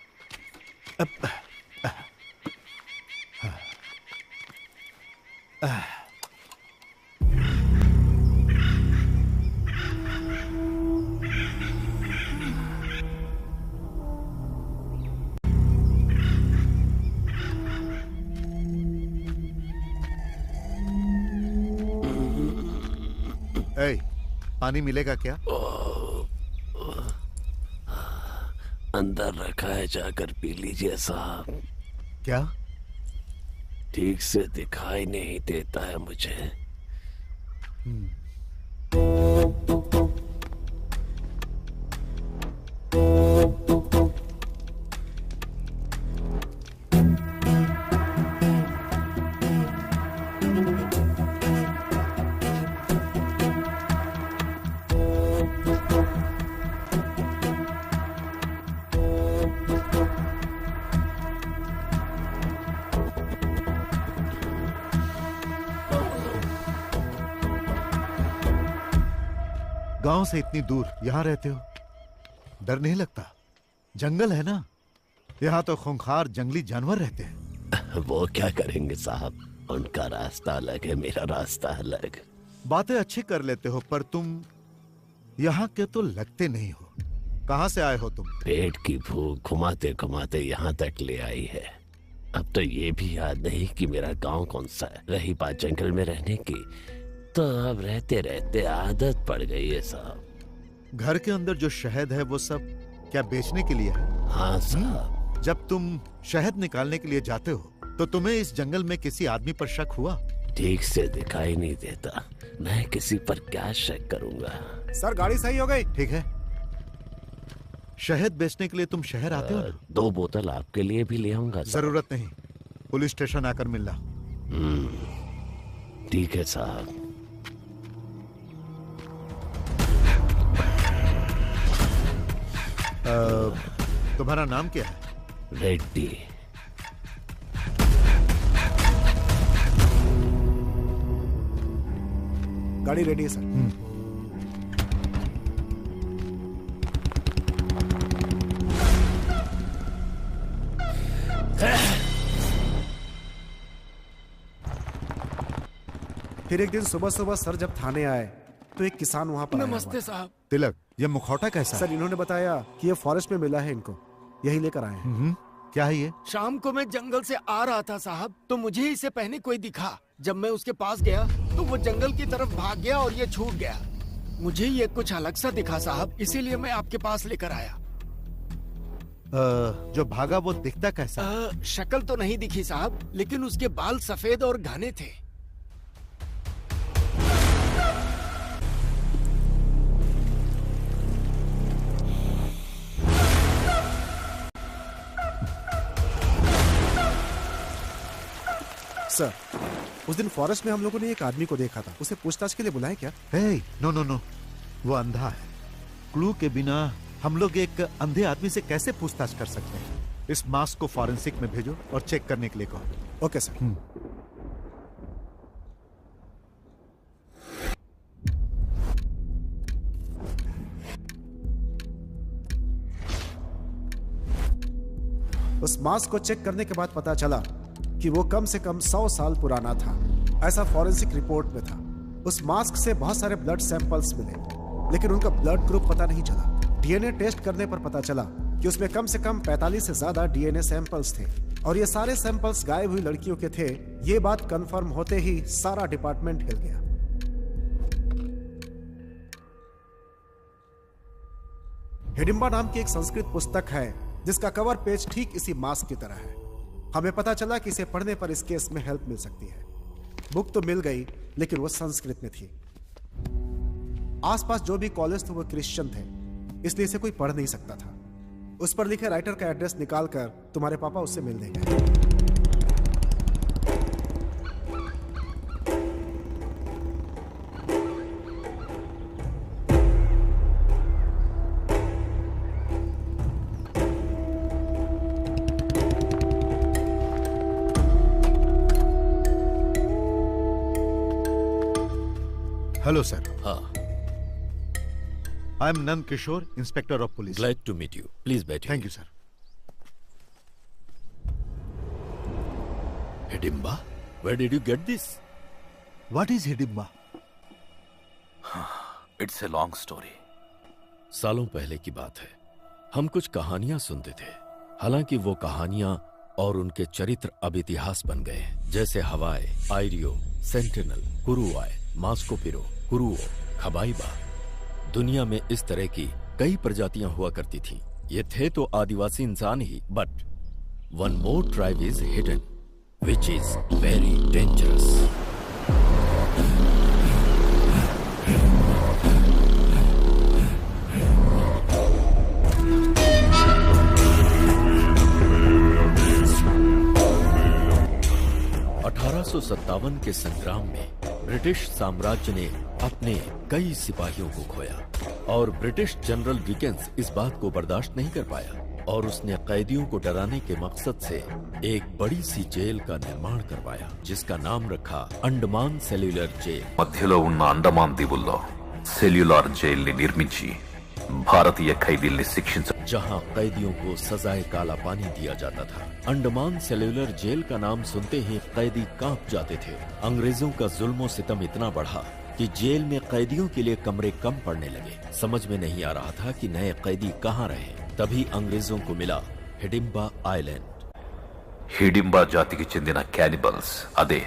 पानी मिलेगा क्या? अंदर रखा है, जाकर पी लीजिए साहब। क्या? ठीक से दिखाई नहीं देता है मुझे। गांव से इतनी दूर यहां रहते हो, डर नहीं लगता? जंगल है ना, यहाँ तो खूंखार जंगली जानवर रहते हैं। वो क्या करेंगे साहब, उनका रास्ता अलग है, मेरा रास्ता अलग। बातें अच्छी कर लेते हो पर तुम यहाँ के तो लगते नहीं हो। कहाँ से आए हो तुम? पेट की भूख घुमाते घुमाते यहाँ तक ले आई है। अब तो ये भी याद नहीं कि मेरा गांव कौन सा है। रही बात जंगल में रहने की, तो अब रहते रहते आदत पड़ गई है साहब। घर के अंदर जो शहद है वो सब क्या बेचने के लिए है? हाँ साहब। जब तुम शहद निकालने के लिए जाते हो तो तुम्हें इस जंगल में किसी आदमी पर शक हुआ? ठीक से दिखाई नहीं देता, मैं किसी पर क्या शक करूंगा। सर गाड़ी सही हो गई। ठीक है। शहद बेचने के लिए तुम शहर आते हो ना? 2 बोतल आपके लिए भी ले आऊंगा। जरूरत नहीं, पुलिस स्टेशन आकर मिलना। ठीक है साहब। तुम्हारा नाम क्या है? रेड्डी। गाड़ी रेडी है सर। फिर एक दिन सुबह सुबह सर जब थाने आए तो एक किसान वहाँ पर नमस्ते साहब। तिलक, ये मुखौटा कैसा? सर इन्होंने बताया कि ये फॉरेस्ट में मिला है इनको, यही लेकर आए हैं। क्या है ये? शाम को मैं जंगल से आ रहा था साहब, तो मुझे इसे पहने कोई दिखा। जब मैं उसके पास गया तो वो जंगल की तरफ भाग गया और ये छूट गया। मुझे ये कुछ अलग सा दिखा साहब, इसीलिए मैं आपके पास लेकर आया। जो भागा वो दिखता कैसा? शक्ल तो नहीं दिखी साहब, लेकिन उसके बाल सफेद और घने थे। सर उस दिन फॉरेस्ट में हम लोगों ने एक आदमी को देखा था, उसे पूछताछ के लिए बुलाए क्या? नो नो नो, वो अंधा है। क्लू के बिना हम लोग एक अंधे आदमी से कैसे पूछताछ कर सकते हैं? इस मास्क को फॉरेंसिक में भेजो और चेक करने के लिए कहो। Okay sir. उस मास्क को चेक करने के बाद पता चला कि वो कम से कम 100 साल पुराना था, ऐसा फॉरेंसिक रिपोर्ट में था। उस मास्क से बहुत सारे ब्लड सैंपल्स मिले, लेकिन उनका ब्लड ग्रुप पता नहीं चला। डीएनए टेस्ट करने पर पता चला कि उसमें कम से कम 45 से ज्यादा डीएनए सैंपल्स थे और ये सारे सैंपल्स गायब हुई लड़कियों के थे। ये बात कंफर्म होते ही सारा डिपार्टमेंट हिल गया। हिडिंबा नाम की एक संस्कृत पुस्तक है जिसका कवर पेज ठीक इसी मास्क की तरह है। हमें पता चला कि इसे पढ़ने पर इस केस में हेल्प मिल सकती है। बुक तो मिल गई, लेकिन वो संस्कृत में थी। आसपास जो भी कॉलेज थे वो क्रिश्चियन थे, इसलिए इसे कोई पढ़ नहीं सकता था। उस पर लिखे राइटर का एड्रेस निकालकर तुम्हारे पापा उससे मिलने गए। Hello sir. हाँ। I am Nand Kishore, inspector of police. Glad to meet you. Please बैठिए। Thank you sir. Hidimba, where did you get this? What is Hidimba? It's a long story. सालों पहले की बात है। हम कुछ कहानियां सुनते थे, हालांकि वो कहानियां और उनके चरित्र अब इतिहास बन गए हैं, जैसे हवाई, आयरियो, सेंटिनल, कुरुआय, मास्कोपिरो, कुरुओ, खबाइबा। दुनिया में इस तरह की कई प्रजातियां हुआ करती थीं। ये थे तो आदिवासी इंसान ही, but one more tribe is hidden, which is very dangerous. (1857) के संग्राम में ब्रिटिश साम्राज्य ने अपने कई सिपाहियों को खोया और ब्रिटिश जनरल डिकेंस इस बात को बर्दाश्त नहीं कर पाया और उसने कैदियों को डराने के मकसद से एक बड़ी सी जेल का निर्माण करवाया, जिसका नाम रखा अंडमान सेल्युलर जेल। మధ్యలో ఉన్న అండమాన్ దీవుల్లో సెల్యులార్ జైల్ని నిర్మించి భారతీయ ఖైదీల్ని శిక్షించ जहां कैदियों को सजाए काला पानी दिया जाता था। अंडमान सेल्युलर जेल का नाम सुनते ही कैदी कांप जाते थे। अंग्रेजों का जुल्म सितम इतना बढ़ा कि जेल में कैदियों के लिए कमरे कम पड़ने लगे। समझ में नहीं आ रहा था कि नए कैदी कहाँ रहे। तभी अंग्रेजों को मिला हिडिंबा आइलैंड। హిడింబా జాతికి చెందిన క్యానిబల్స్, అదే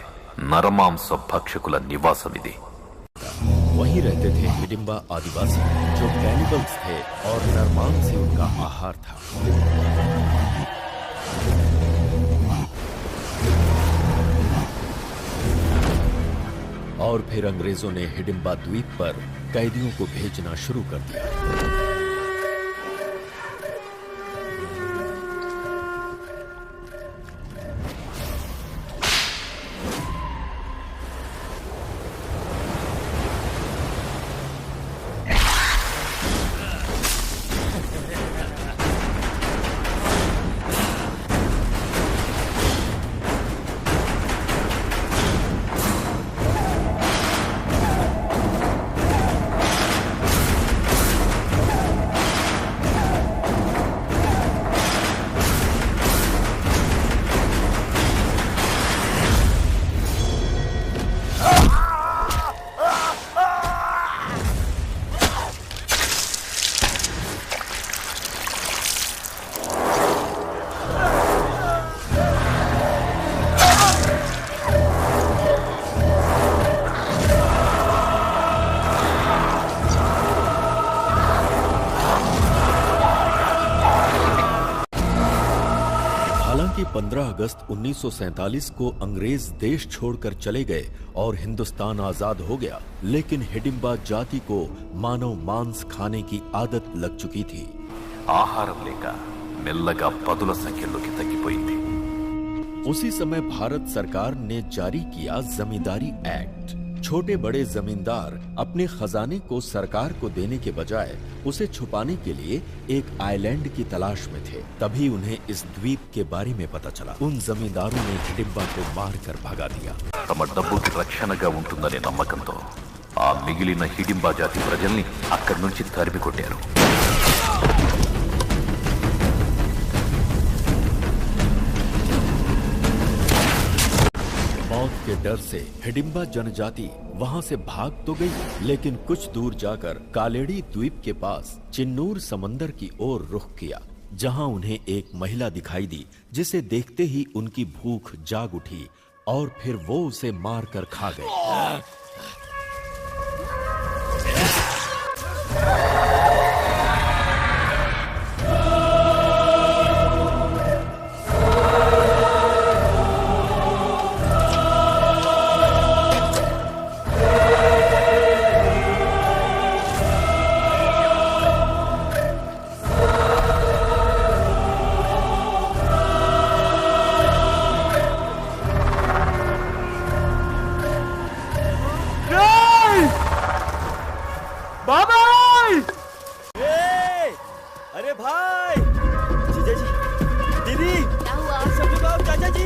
నరమాంస భక్షకుల నివాసం ఇది. वहीं रहते थे हिडिंबा आदिवासी जो कैनिबल्स थे और नरमांस से उनका आहार था। और फिर अंग्रेजों ने हिडिंबा द्वीप पर कैदियों को भेजना शुरू कर दिया। हालांकि 15 अगस्त 1947 को अंग्रेज देश छोड़कर चले गए और हिंदुस्तान आजाद हो गया, लेकिन हिडिंबा जाति को मानव मांस खाने की आदत लग चुकी थी। ఆహారం లేక మెల్లగా పదుల సంఖ్యలోకి తగ్గిపోయింది. उसी समय भारत सरकार ने जारी किया जमींदारी एक्ट। छोटे बड़े जमींदार अपने खजाने को सरकार को देने के बजाय उसे छुपाने के लिए एक आइलैंड की तलाश में थे। तभी उन्हें इस द्वीप के बारे में पता चला। उन जमींदारों ने हिडिंबा को मारकर भगा दिया। తమ డబ్బుకి రక్షణగా ఉంటుందనే నమ్మకంతో ఆ మిగిలిన హిడింబా జాతి ప్రజల్ని అక్కడి నుంచి తరిమి కొట్టారు. मौत के डर से हिडिंबा जनजाति वहां से भाग तो गई, लेकिन कुछ दूर जाकर कालेड़ी द्वीप के पास चिन्नूर समंदर की ओर रुख किया, जहां उन्हें एक महिला दिखाई दी, जिसे देखते ही उनकी भूख जाग उठी और फिर वो उसे मारकर खा गए। अरे भाई, जीजा जी, दीदी, क्या हुआ? सब लोग आओ, चाचा जी।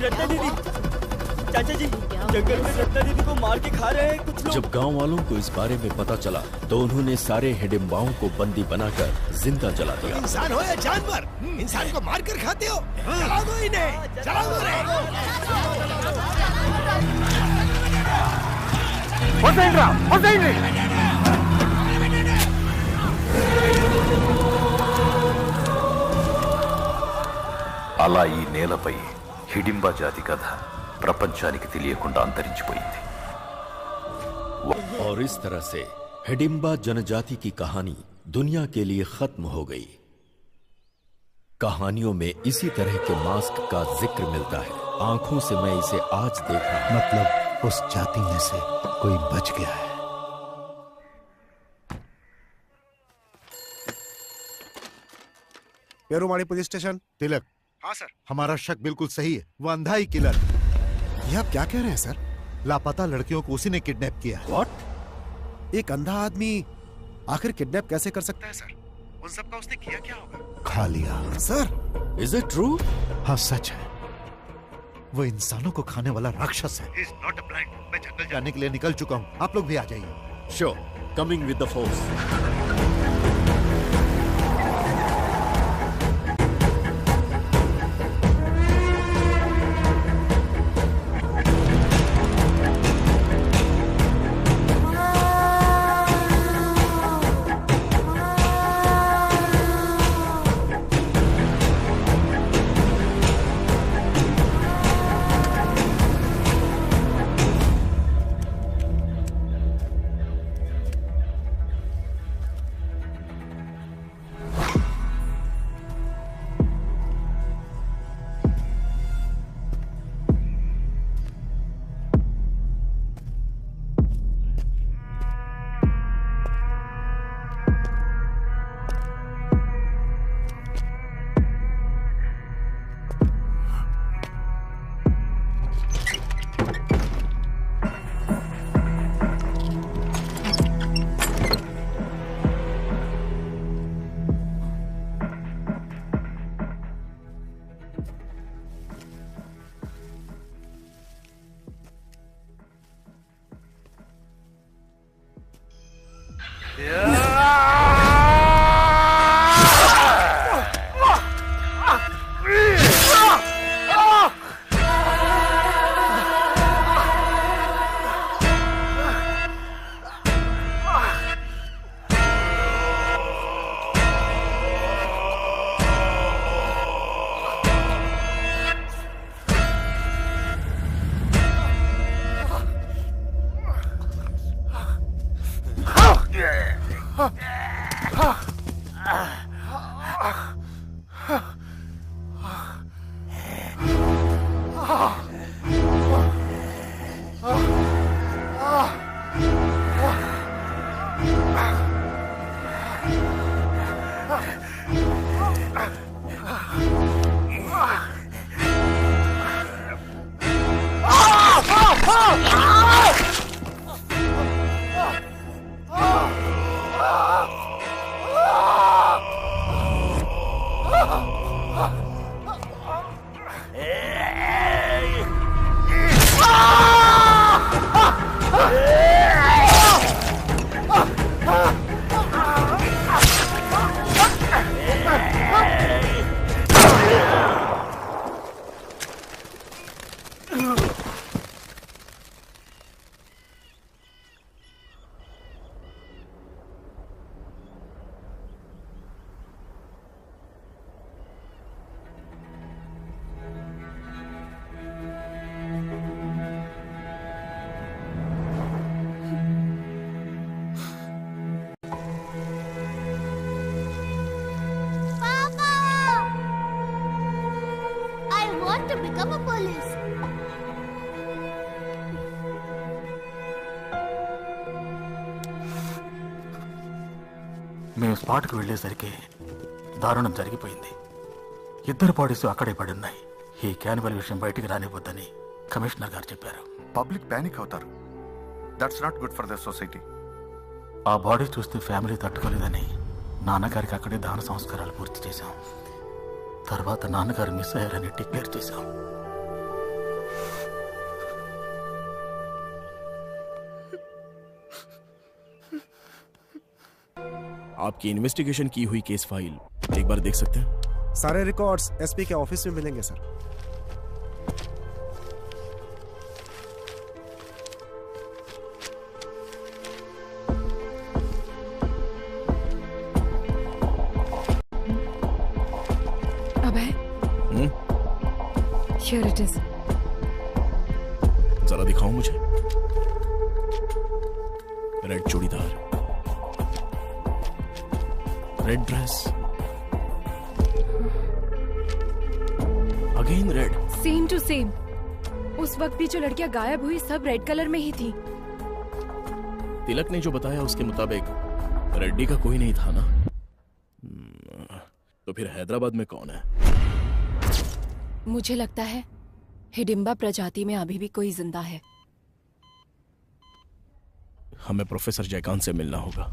रत्ना दीदी, चाचा जी, जंगल में रत्ना दीदी को मार के खा रहे हैं कुछ लोग। जब गांव वालों को इस बारे में पता चला तो उन्होंने सारे हिडिंबाओं को बंदी बनाकर जिंदा जला दिया। इंसान हो या जानवर, इंसान को मार कर खाते हो? जला दो इन्हें, जला दो रे। అలా ఈ నేలపై హిడింబా జాతి కథ ప్రపంచానికి తెలియకుండా అంతరించిపోయింది. और इस तरह से हिडिंबा जनजाति की कहानी दुनिया के लिए खत्म हो गई। कहानियों में इसी तरह के मास्क का जिक्र मिलता है। आंखों से मैं इसे आज देखा। मतलब उस जाति में से कोई बच गया है। पेरुमाड़ी पुलिस स्टेशन। तिलक। हाँ सर। हमारा शक बिल्कुल सही है, वो अंधा ही किलर। ये आप क्या कह रहे हैं सर? लापता लड़कियों को उसी ने किडनैप किया है। What? एक अंधा आदमी आखिर किडनैप कैसे कर सकता है सर? उन सब का उसने किया क्या होगा? खा लिया। Sir, is it true? हाँ सच है, वो इंसानों को खाने वाला राक्षस है। He is not a blind. मैं जंगल जाने के लिए निकल चुका हूँ, आप लोग भी आ जाइए। Sure, coming with the force. మేము స్పాట్కు వెళ్ళేసరికి దారుణం జరిగిపోయింది. ఇద్దరు బాడీస్ అక్కడే పడి ఉన్నాయి. ఈ క్యానిబల్ విషయం బయటికి రానివ్వద్దని కమిషనర్ గారు చెప్పారు. పబ్లిక్ ప్యానిక్ అవుతారు. That's not good for the society. ఆ బాడీ చూస్తే ఫ్యామిలీ తట్టుకోలేదని నాన్నగారికి అక్కడే దాన సంస్కారాలు పూర్తి చేశాం. తర్వాత నాన్నగారు మిస్ అయ్యారని డిక్లేర్ చేశాం. आपकी इन्वेस्टिगेशन की हुई केस फाइल एक बार देख सकते हैं? सारे रिकॉर्ड्स एसपी के ऑफिस में मिलेंगे sir. Abhay, Here it is. जरा दिखाओ मुझे. Red churidar, red dress, again red. Same to same. उस वक्त भी जो लड़कियां गायब हुई सब रेड कलर में ही थी. तिलक ने जो बताया उसके मुताबिक रेड्डी का कोई नहीं था ना? तो फिर हैदराबाद में कौन है? मुझे लगता है हिडिंबा प्रजाति में अभी भी कोई जिंदा है. हमें प्रोफेसर जयकांत से मिलना होगा.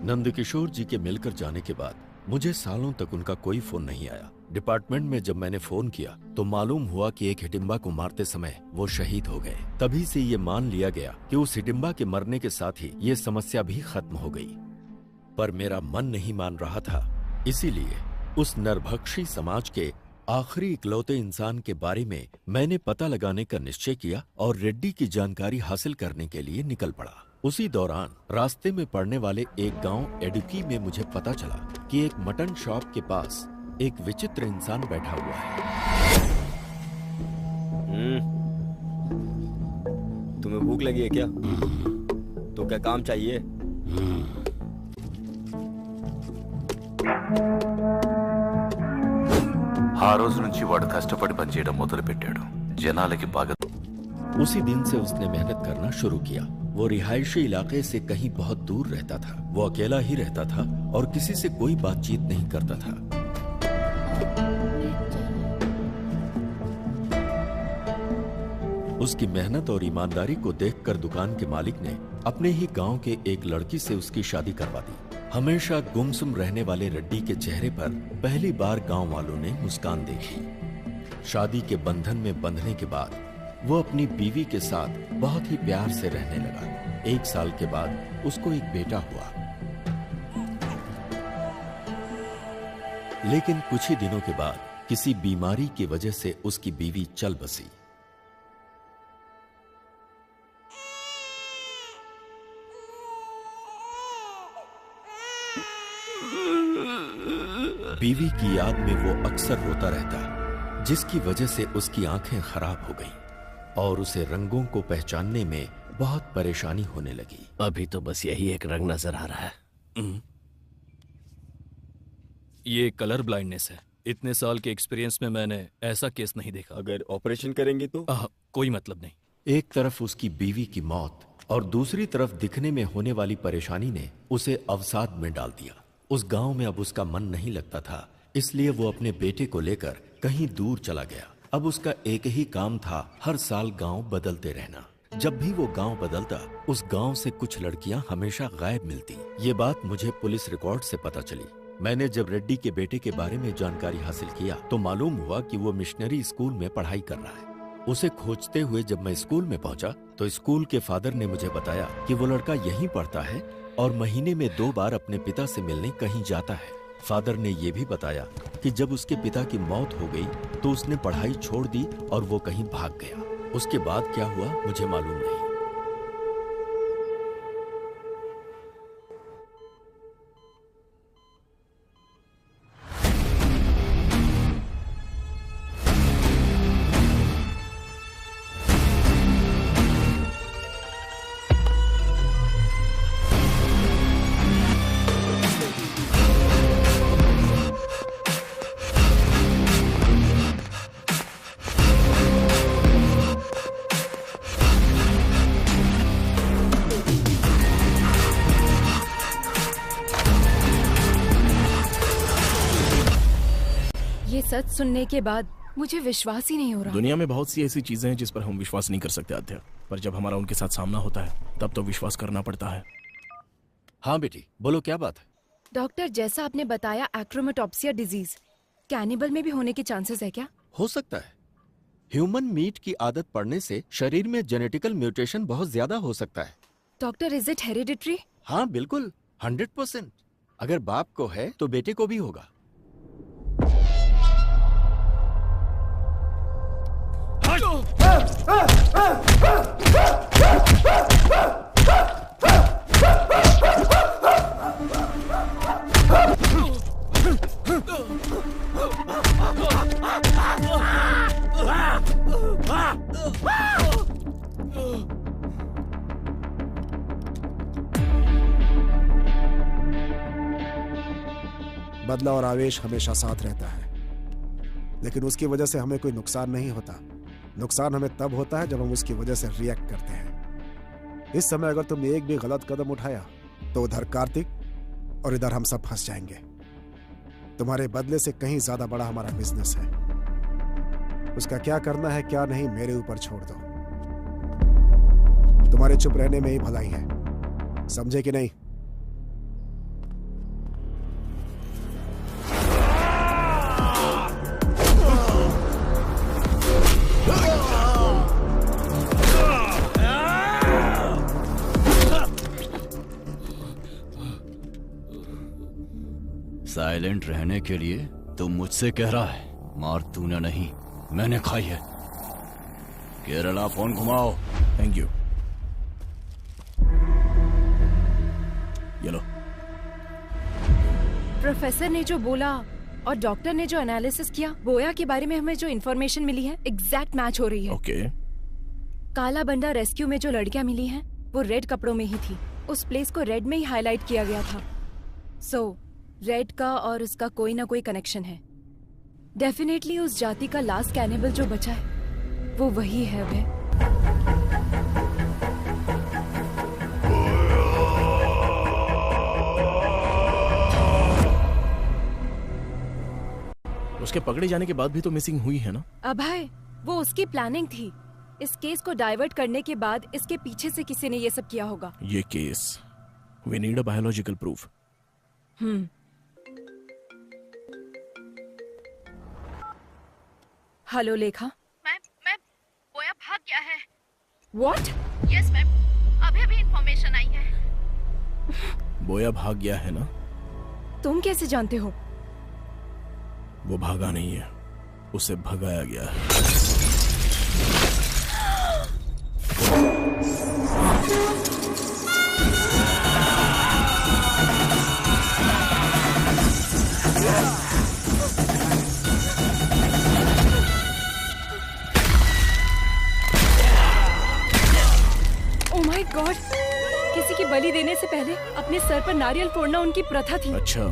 नंदकिशोर जी के मिलकर जाने के बाद मुझे सालों तक उनका कोई फोन नहीं आया. डिपार्टमेंट में जब मैंने फोन किया तो मालूम हुआ कि एक हिडिंबा को मारते समय वो शहीद हो गए. तभी से ये मान लिया गया कि उस हिडिंबा के मरने के साथ ही ये समस्या भी खत्म हो गई. पर मेरा मन नहीं मान रहा था. इसीलिए उस नरभक्षी समाज के आखिरी इकलौते इंसान के बारे में मैंने पता लगाने का निश्चय किया और रेड्डी की जानकारी हासिल करने के लिए निकल पड़ा. उसी दौरान रास्ते में पड़ने वाले एक गांव एडुकी में मुझे पता चला कि एक मटन शॉप के पास एक विचित्र इंसान बैठा हुआ है. तुम्हें भूख लगी है क्या? तो क्या काम चाहिए? ఆ రోజు నుంచి వాడు కష్టపడి పనిచేయడం మొదలుపెట్టాడు. జనాలకి బాగా. उसी दिन से उसने मेहनत करना शुरू किया. वो रिहायशी इलाके से कहीं बहुत दूर रहता था. वो अकेला ही रहता था और किसी से कोई बातचीत नहीं करता था. उसकी मेहनत और ईमानदारी को देखकर दुकान के मालिक ने अपने ही गांव के एक लड़की से उसकी शादी करवा दी. हमेशा गुमसुम रहने वाले रेड्डी के चेहरे पर पहली बार गांव वालों ने मुस्कान देखी. शादी के बंधन में बंधने के बाद वो अपनी बीवी के साथ बहुत ही प्यार से रहने लगा। 1 साल के बाद उसको एक बेटा हुआ। लेकिन कुछ ही दिनों के बाद किसी बीमारी की वजह से उसकी बीवी चल बसी। बीवी की याद में वो अक्सर रोता रहता, जिसकी वजह से उसकी आंखें खराब हो गईं और उसे रंगों को पहचानने में बहुत परेशानी होने लगी। अभी तो बस यही एक रंग नजर आ रहा है। ये कलर ब्लाइंडनेस है। इतने साल के एक्सपीरियंस में मैंने ऐसा केस नहीं देखा। अगर ऑपरेशन करेंगे तो? कोई मतलब नहीं। एक तरफ उसकी बीवी की मौत और दूसरी तरफ दिखने में होने वाली परेशानी ने उसे अवसाद में डाल दिया। उस गांव में अब उसका मन नहीं लगता था, इसलिए वो अपने बेटे को लेकर कहीं दूर चला गया। अब उसका एक ही काम था, हर साल गांव बदलते रहना। जब भी वो गांव बदलता, उस गांव से कुछ लड़कियां हमेशा गायब मिलती। ये बात मुझे पुलिस रिकॉर्ड से पता चली। मैंने जब रेड्डी के बेटे के बारे में जानकारी हासिल किया तो मालूम हुआ कि वो मिशनरी स्कूल में पढ़ाई कर रहा है। उसे खोजते हुए जब मैं स्कूल में पहुंचा तो स्कूल के फादर ने मुझे बताया कि वो लड़का यहीं पढ़ता है और महीने में 2 बार अपने पिता से मिलने कहीं जाता है। फादर ने ये भी बताया कि जब उसके पिता की मौत हो गई तो उसने पढ़ाई छोड़ दी और वो कहीं भाग गया। उसके बाद क्या हुआ मुझे मालूम नहीं। सच सुनने के बाद मुझे विश्वास ही नहीं हो रहा। दुनिया में बहुत सी ऐसी चीजें हैं जिस पर हम विश्वास नहीं कर सकते आद्या, पर जब हमारा उनके साथ सामना होता है तब तो विश्वास करना पड़ता है। हाँ बेटी, बोलो क्या बात है? डॉक्टर, जैसा आपने बताया एक्रोमेटोप्सिया डिजीज कैनिबल में भी होने के चांसेस है क्या? हो सकता है। ह्यूमन मीट की आदत पड़ने से शरीर में जेनेटिकल म्यूटेशन बहुत ज्यादा हो सकता है। Doctor, is it hereditary? हाँ बिल्कुल, 100%। अगर बाप को है तो बेटे को भी होगा। बदला और आवेश हमेशा साथ रहता है, लेकिन उसकी वजह से हमें कोई नुकसान नहीं होता। नुकसान हमें तब होता है जब हम उसकी वजह से रिएक्ट करते हैं। इस समय अगर तुमने एक भी गलत कदम उठाया तो उधर कार्तिक और इधर हम सब फंस जाएंगे। तुम्हारे बदले से कहीं ज्यादा बड़ा हमारा बिजनेस है। उसका क्या करना है क्या नहीं मेरे ऊपर छोड़ दो। तुम्हारे चुप रहने में ही भलाई है, समझे कि नहीं? साइलेंट रहने के लिए तू मुझसे कह रहा है, मार तूने नहीं मैंने खाई है। केरला फोन घुमाओ। Thank you. ये लो। प्रोफेसर ने जो बोला और डॉक्टर ने जो एनालिसिस किया, बोया के बारे में हमें जो इन्फॉर्मेशन मिली है एग्जैक्ट मैच हो रही है। ओके। काला बंडा रेस्क्यू में जो लड़कियां मिली हैं वो रेड कपड़ों में ही थी। उस प्लेस को रेड में ही हाईलाइट किया गया था। सो रेड का और उसका कोई ना कोई कनेक्शन है। डेफिनेटली उस जाति का लास्ट कैनिबल जो बचा है वो वही है। वे उसके पकड़े जाने के बाद भी तो मिसिंग हुई है ना? अभय, वो उसकी प्लानिंग थी। इस केस को डाइवर्ट करने के बाद इसके पीछे से किसी ने ये सब किया होगा। ये case, we need a biological proof. Hello Lekha. मैं बोया भाग गया What? यस मैम, अभी इंफॉर्मेशन आई है। बोया भाग गया है ना? तुम कैसे जानते हो? वो भागा नहीं है, उसे भगाया गया है। Oh my God! किसी की बलि देने से पहले अपने सर पर नारियल फोड़ना उनकी प्रथा थी। अच्छा।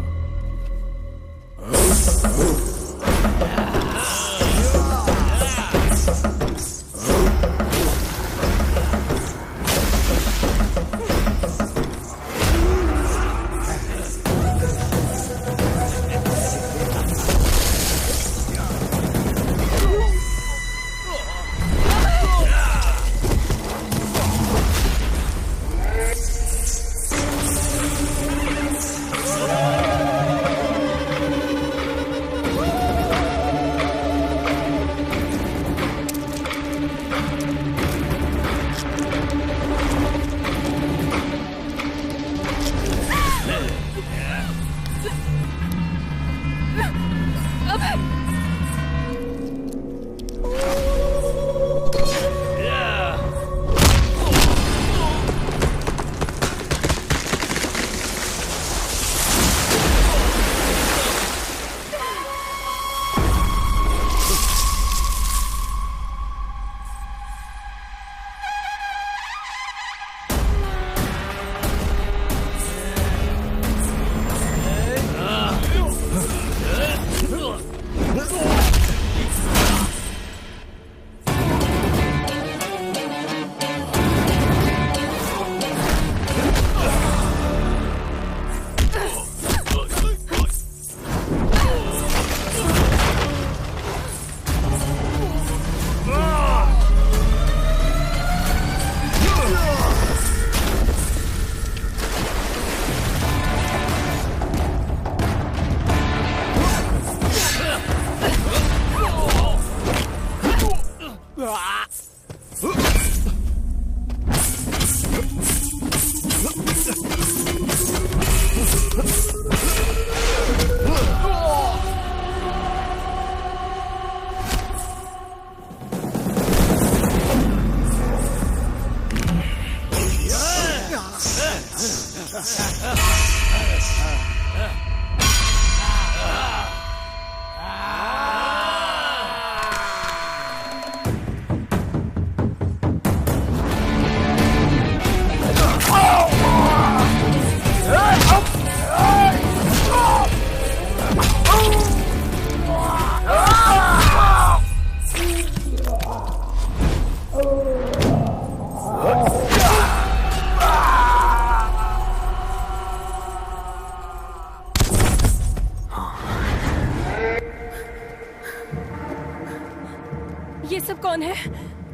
ये सब कौन है?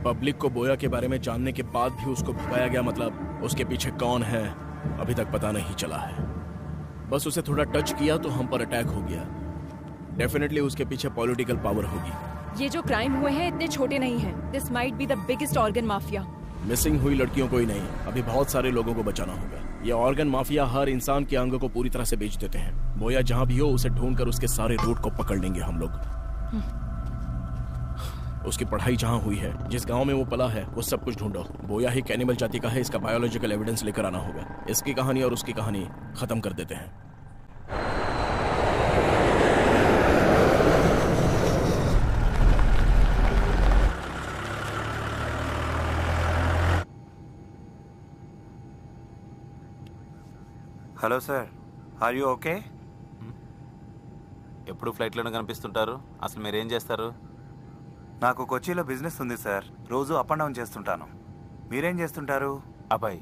पब्लिक को बोया के बारे में जानने के बाद भी उसको भगाया गया, मतलब उसके पीछे कौन है अभी तक पता नहीं चला है। बस उसे थोड़ा टच किया तो हम पर अटैक हो गया। डेफिनेटली उसके पीछे पॉलिटिकल पावर होगी। ये जो क्राइम हुए हैं इतने छोटे नहीं हैं। This might be the biggest organ mafia. Missing हुई लड़कियों को ही नहीं, अभी बहुत सारे लोगों को बचाना होगा। ये ऑर्गन माफिया हर इंसान के अंगों को पूरी तरह से बेच देते हैं। बोया जहाँ भी हो उसे ढूंढकर उसके सारे रूट को पकड़ लेंगे हम लोग। उसकी पढ़ाई जहाँ हुई है, जिस गांव में वो पला है, वो सब कुछ ढूंढो। बोया ही कैनिबल जाति का है, इसका बायोलॉजिकल एविडेंस लेकर आना होगा। इसकी कहानी और उसकी कहानी खत्म कर देते हैं। Hello sir, are you okay? ఎప్పుడు ఫ్లైట్లోనే కనిపిస్తుంటారు, అసలు మీరేం చేస్తారు? నాకు కొచ్చిలో బిజినెస్ ఉంది సార్, రోజు అప్ అండ్ డౌన్ చేస్తుంటాను. మీరేం చేస్తుంటారు? అబ్బాయి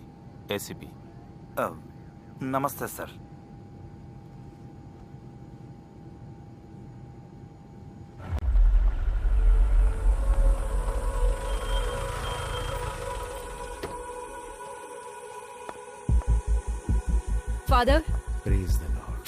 ఏసీపీ. నమస్తే sir. Father, praise the lord.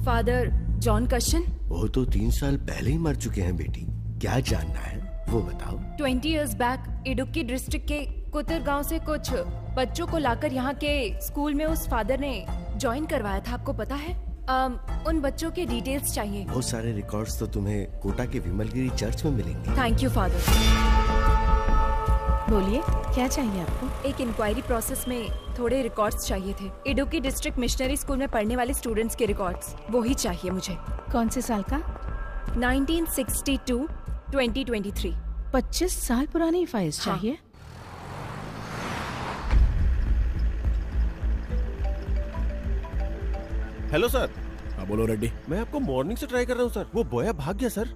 Father John कशन? वो तो 3 साल पहले ही मर चुके हैं बेटी। क्या जानना है वो बताओ। 20 years बैक इडुक्की डिस्ट्रिक्ट के कुतर गांव से कुछ बच्चों को लाकर यहाँ के स्कूल में उस फादर ने ज्वाइन करवाया था, आपको पता है? उन बच्चों के डिटेल्स चाहिए। बहुत सारे रिकॉर्ड्स तो तुम्हें कोटा के विमलगिरी चर्च में मिलेंगे। Thank you father. बोलिए, क्या चाहिए आपको? एक इंक्वायरी प्रोसेस में थोड़े रिकॉर्ड्स चाहिए थे। इडुक्की डिस्ट्रिक्ट मिशनरी स्कूल में पढ़ने वाले स्टूडेंट्स के रिकॉर्ड्स, वो ही चाहिए मुझे। कौन से साल का? 1962 2023। 25 साल पुरानी फाइल्स चाहिए। Hello sir. हाँ बोलो रेड्डी। मैं आपको मॉर्निंग से ट्राई कर रहा हूँ सर, वो बोया भाग गया सर।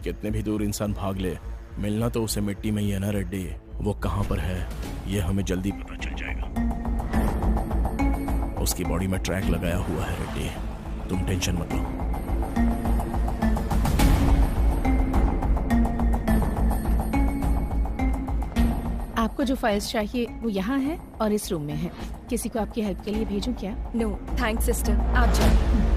कितने भी दूर इंसान भाग ले, मिलना तो उसे मिट्टी में ही है ना रेड्डी। वो कहाँ पर है ये हमें जल्दी पता चल जाएगा। उसकी बॉडी में ट्रैक लगाया हुआ है रेड्डी, तुम टेंशन मत लो। आपको जो फाइल्स चाहिए वो यहाँ है और इस रूम में है। किसी को आपकी हेल्प के लिए भेजूं क्या? नो थैंक्स सिस्टर, आप जाओ।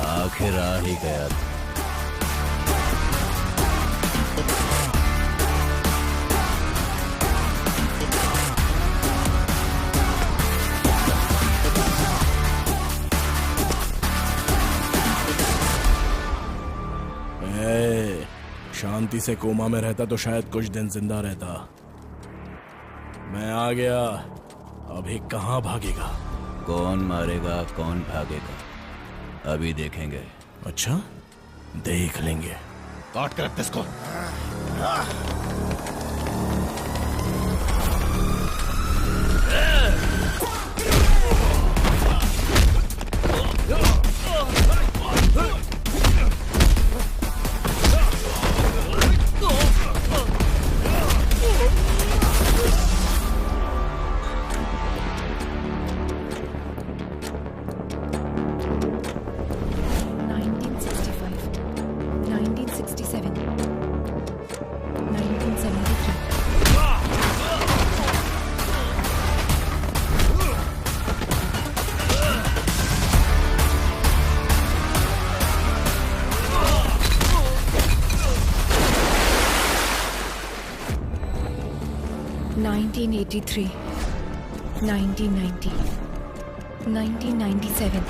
आखिर आ ही गया। शांति से कोमा में रहता तो शायद कुछ दिन जिंदा रहता। मैं आ गया, अभी कहाँ भागेगा? कौन मारेगा कौन भागेगा अभी देखेंगे। अच्छा, देख लेंगे। काट कर रख इसको। (1983, 1990, 1997.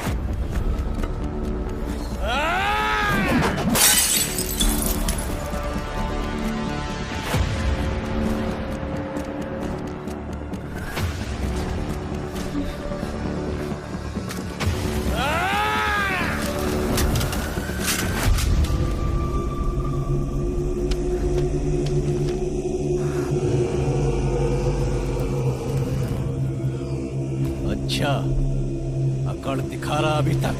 अच्छा, अकड़ दिखा रहा अभी तक।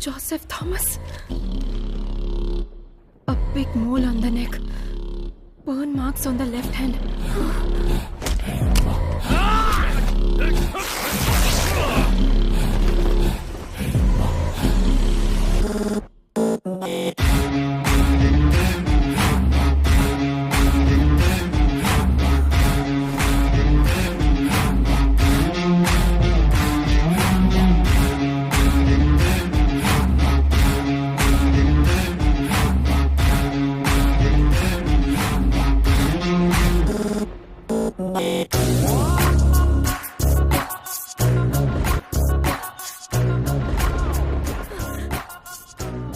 Joseph Thomas. A big mole on the neck. Burn marks on the left hand.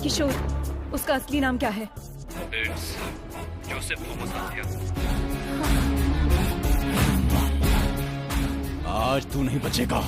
किशोर, उसका असली नाम क्या है? Joseph Thomas. आज तू नहीं बचेगा।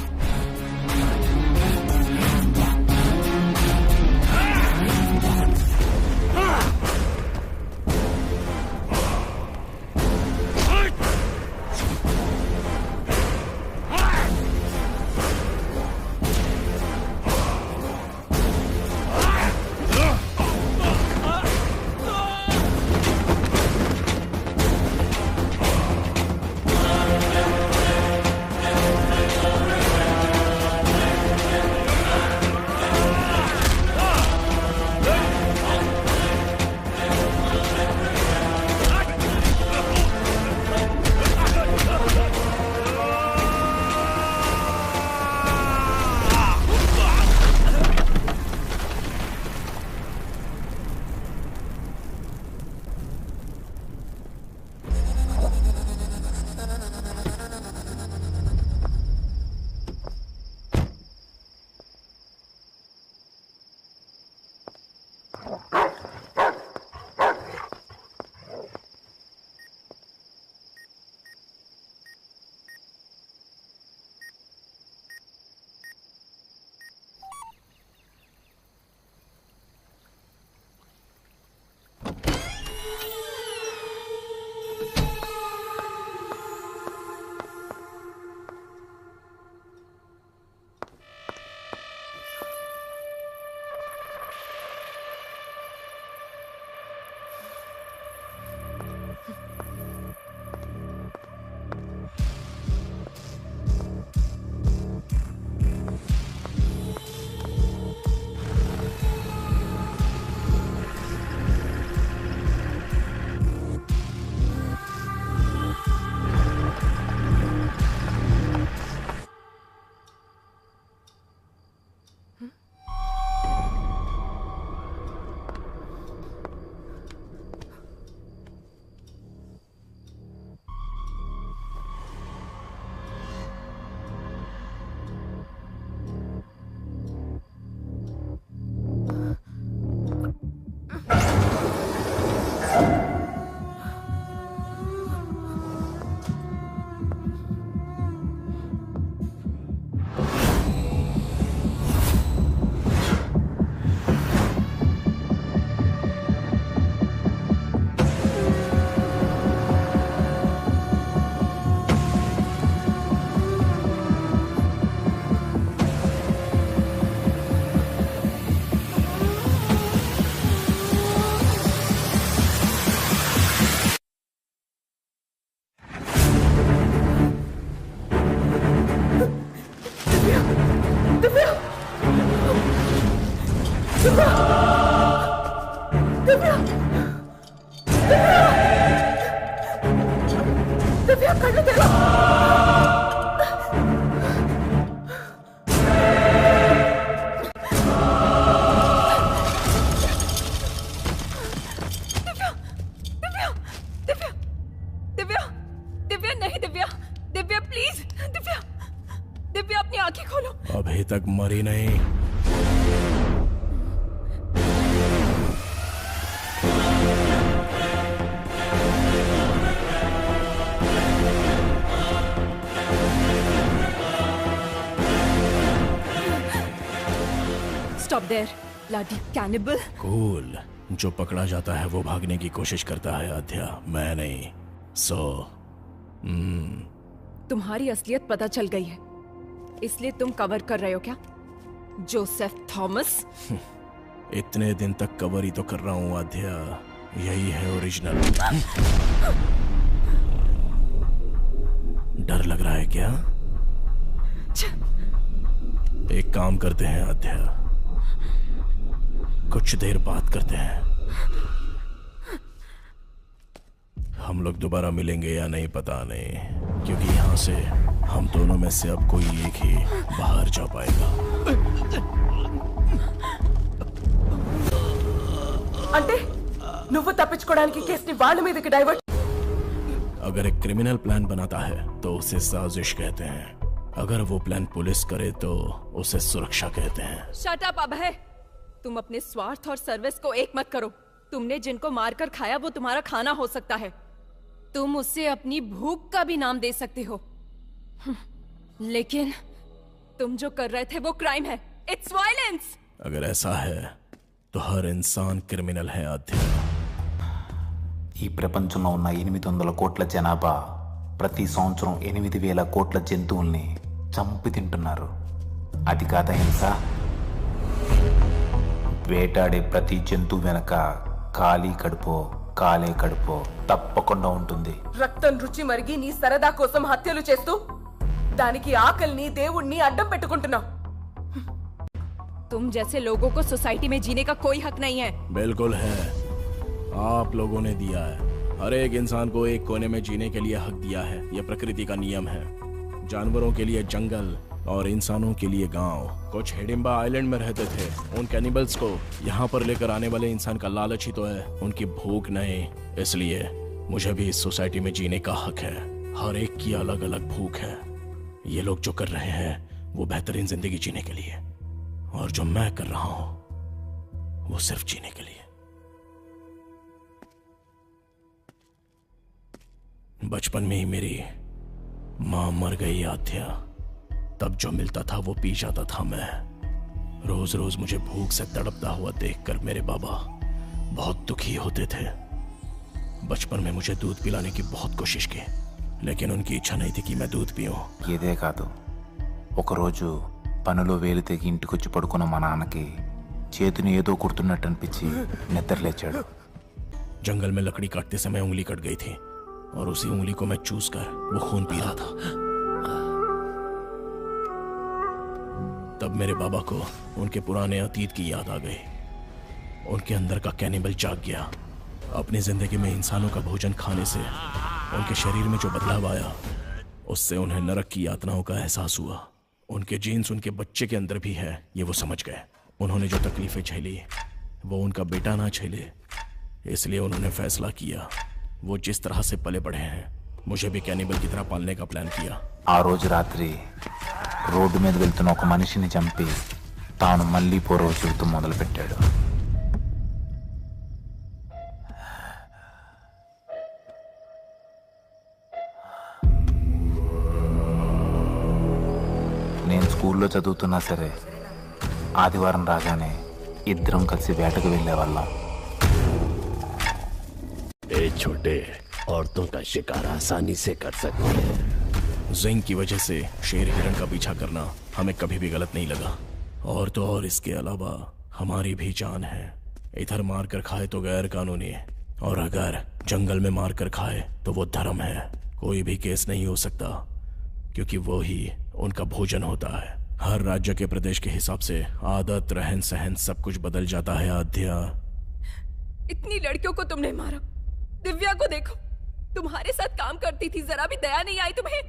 अभी तक मरी नहीं। Stop there, bloody cannibal. Cool. जो पकड़ा जाता है वो भागने की कोशिश करता है आध्या, मैं नहीं। तुम्हारी असलियत पता चल गई है, इसलिए तुम कवर कर रहे हो क्या, जोसेफ थॉमस? इतने दिन तक कवर ही तो कर रहा हूँ आध्या, यही है ओरिजिनल। डर लग रहा है क्या? एक काम करते हैं आध्या, कुछ देर बात करते हैं। हम लोग दोबारा मिलेंगे या नहीं पता नहीं, क्योंकि यहाँ से हम दोनों में से अब कोई एक ही बाहर जा पाएगा। అంటే నువ్వు తప్పించుకోవడానికి కేసుని వాళ్ళ మీదకి డైవర్ట్। अगर एक क्रिमिनल प्लान बनाता है तो उसे साजिश कहते हैं, अगर वो प्लान पुलिस करे तो उसे सुरक्षा कहते हैं। शट अप अभय, तुम अपने स्वार्थ और सर्विस को एक मत करो। तुमने जिनको मारकर खाया वो तुम्हारा खाना हो सकता है, तुम उससे अपनी भूख का भी नाम दे सकते हो। लेकिन तुम जो कर रहे थे वो क्राइम है। It's violence. अगर ऐसा है तो हर इंसान क्रिमिनल है आद्या। ఈ ప్రపంచంలో ఉన్న 800 కోట్ల జనాభా ప్రతి సంవత్సరం 8000 కోట్ల జంతువుల్ని చంపి తింటున్నారు. అది కాదా హింస? వేటాడే ప్రతి జంతువు వెనక ఖాళీ కడుపో కాలే కడుపో తప్పకుండా ఉంటుంది. రక్తం రుచి మరిగి నీ సరదా కోసం హత్యలు చేస్తూ దానికి ఆకలిని దేవుణ్ణి అడ్డం పెట్టుకుంటున్నావు. तुम जैसे लोगों को सोसाइटी में जीने का कोई हक नहीं है। बिल्कुल है, आप लोगों ने दिया है। हर एक इंसान को एक कोने में जीने के लिए हक दिया है। यह प्रकृति का नियम है। जानवरों के लिए जंगल और इंसानों के लिए गांव। कुछ हिडिंबा आइलैंड में रहते थे। उन कैनिबल्स को यहाँ पर लेकर आने वाले इंसान का लालच ही तो है, उनकी भूख नहीं। इसलिए मुझे भी इस सोसाइटी में जीने का हक है। हर एक की अलग अलग भूख है। ये लोग जो कर रहे हैं वो बेहतरीन जिंदगी जीने के लिए, और जो मैं कर रहा हूं वो सिर्फ जीने के लिए। बचपन में ही मेरी मां मर गई आद्या। तब जो मिलता था वो पी जाता था मैं। रोज रोज मुझे भूख से तड़पता हुआ देखकर मेरे बाबा बहुत दुखी होते थे। बचपन में मुझे दूध पिलाने की बहुत कोशिश की, लेकिन उनकी इच्छा नहीं थी कि मैं दूध पीऊं। ఇదే కాదు, ఒకరోజు పనులో వేలు తెగి ఇంటికొచ్చి పడుకున్న మా నాన్నకి చేతిని ఏదో కుడుతున్నట్టు అనిపించి నిద్రలేచాడు. जंगल में लकड़ी काटते समय उंगली कट गई थी और उसी उंगली को मैं चूस कर वो खून पी रहा था। तब मेरे बाबा को उनके पुराने अतीत की याद आ गई। उनके अंदर का कैनिबल जाग गया। अपनी जिंदगी में इंसानों का भोजन खाने से उनके शरीर में जो बदलाव आया, उससे उन्हें नरक की यातनाओं का एहसास हुआ। उनके जीन्स उनके बच्चे के अंदर भी है, ये वो समझ गए। उन्होंने जो तकलीफें झेली वो उनका बेटा ना झेले, इसलिए उन्होंने फैसला किया वो जिस तरह से पले बढ़े हैं मुझे भी कैनिबल की तरह पालने का प्लान किया। ఆ రోజు రాత్రి రోడ్డు మీద వెళ్తున్న ఒక మనిషిని చంపి తాను మళ్ళీ పూర్వ జీవితం మొదలుపెట్టాడు. నేను స్కూల్లో చదువుతున్నా సరే ఆదివారం రాగానే ఇద్దరం కలిసి వేటకు వెళ్ళేవాళ్ళం. ए छोटे, औरतों का शिकार आसानी से कर सकते हैं। जिंक की वजह से शेर हिरण का पीछा करना हमें कभी भी गलत नहीं लगा। और तो और इसके अलावा हमारी भी जान है। इधर मार कर खाए तो गैर कानूनी, और अगर जंगल में मार कर खाए तो वो धर्म है। कोई भी केस नहीं हो सकता, क्योंकि वो ही उनका भोजन होता है। हर राज्य के प्रदेश के हिसाब से आदत, रहन सहन सब कुछ बदल जाता है आद्या। इतनी लड़कियों को तुमने मारा। दिव्या को देखो, तुम्हारे साथ काम करती थी, जरा भी दया नहीं आई तुम्हें?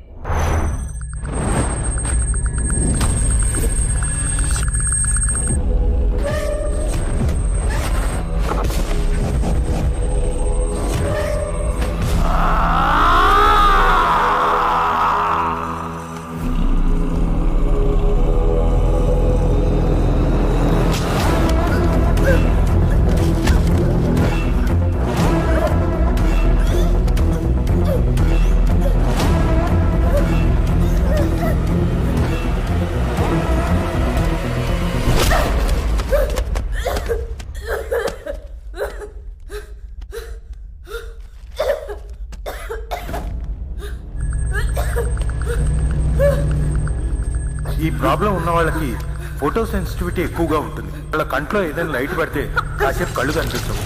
ఈ ప్రాబ్లం ఉన్న వాళ్ళకి ఫోటో సెన్సిటివిటీ ఎక్కువగా ఉంటుంది. వాళ్ళ కంట్లో ఏదైనా లైట్ పడితే కాసేపు కళ్ళు కనిపిస్తాం.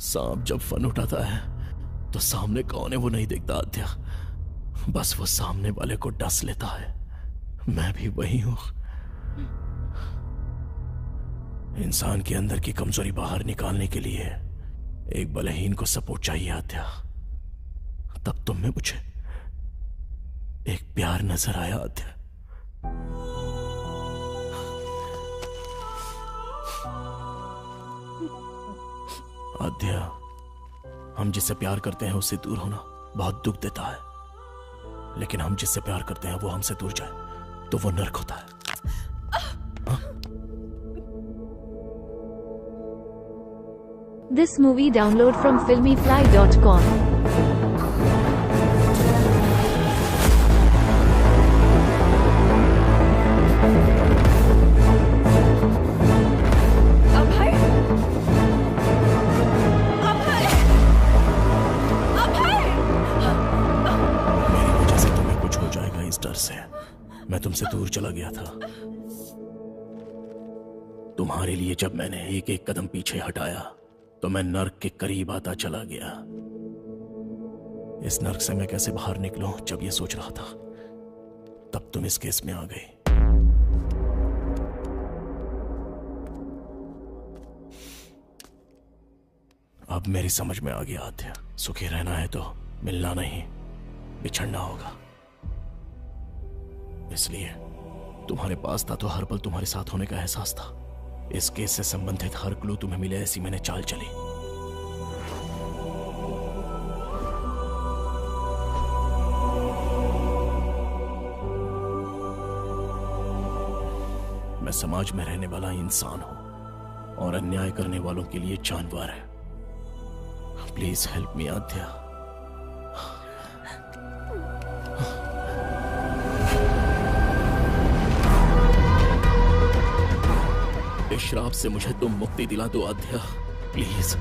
सांप जब फन उठाता है तो सामने कौन है वो नहीं देखता आद्या। बस वो सामने वाले को डस लेता है। मैं भी वही हूं। इंसान के अंदर की कमजोरी बाहर निकालने के लिए एक बलहीन को सपोर्ट चाहिए आद्या। तब तुम में मुझे एक प्यार नजर आया आद्या। आद्या, हम जिससे प्यार करते हैं उससे दूर होना बहुत दुख देता है, लेकिन हम जिससे प्यार करते हैं वो हमसे दूर जाए तो वो नर्क होता है। This movie download from filmyfly.com. डर से मैं तुमसे दूर चला गया था। तुम्हारे लिए जब मैंने एक एक कदम पीछे हटाया तो मैं नर्क के करीब आता चला गया। इस नर्क से मैं कैसे बाहर निकलूं, जब ये सोच रहा था तब तुम इस केस में आ गई। अब मेरी समझ में आ गया आद्या, सुखी रहना है तो मिलना नहीं बिछड़ना होगा। इसलिए तुम्हारे पास था तो हर पल तुम्हारे साथ होने का एहसास था। इस केस से संबंधित हर क्लू तुम्हें मिले, ऐसी मैंने चाल चली। मैं समाज में रहने वाला इंसान हूं और अन्याय करने वालों के लिए जानवर है। प्लीज हेल्प मी आद्या। इस श्राप से मुझे तुम मुक्ति दिला दो आद्या, प्लीज।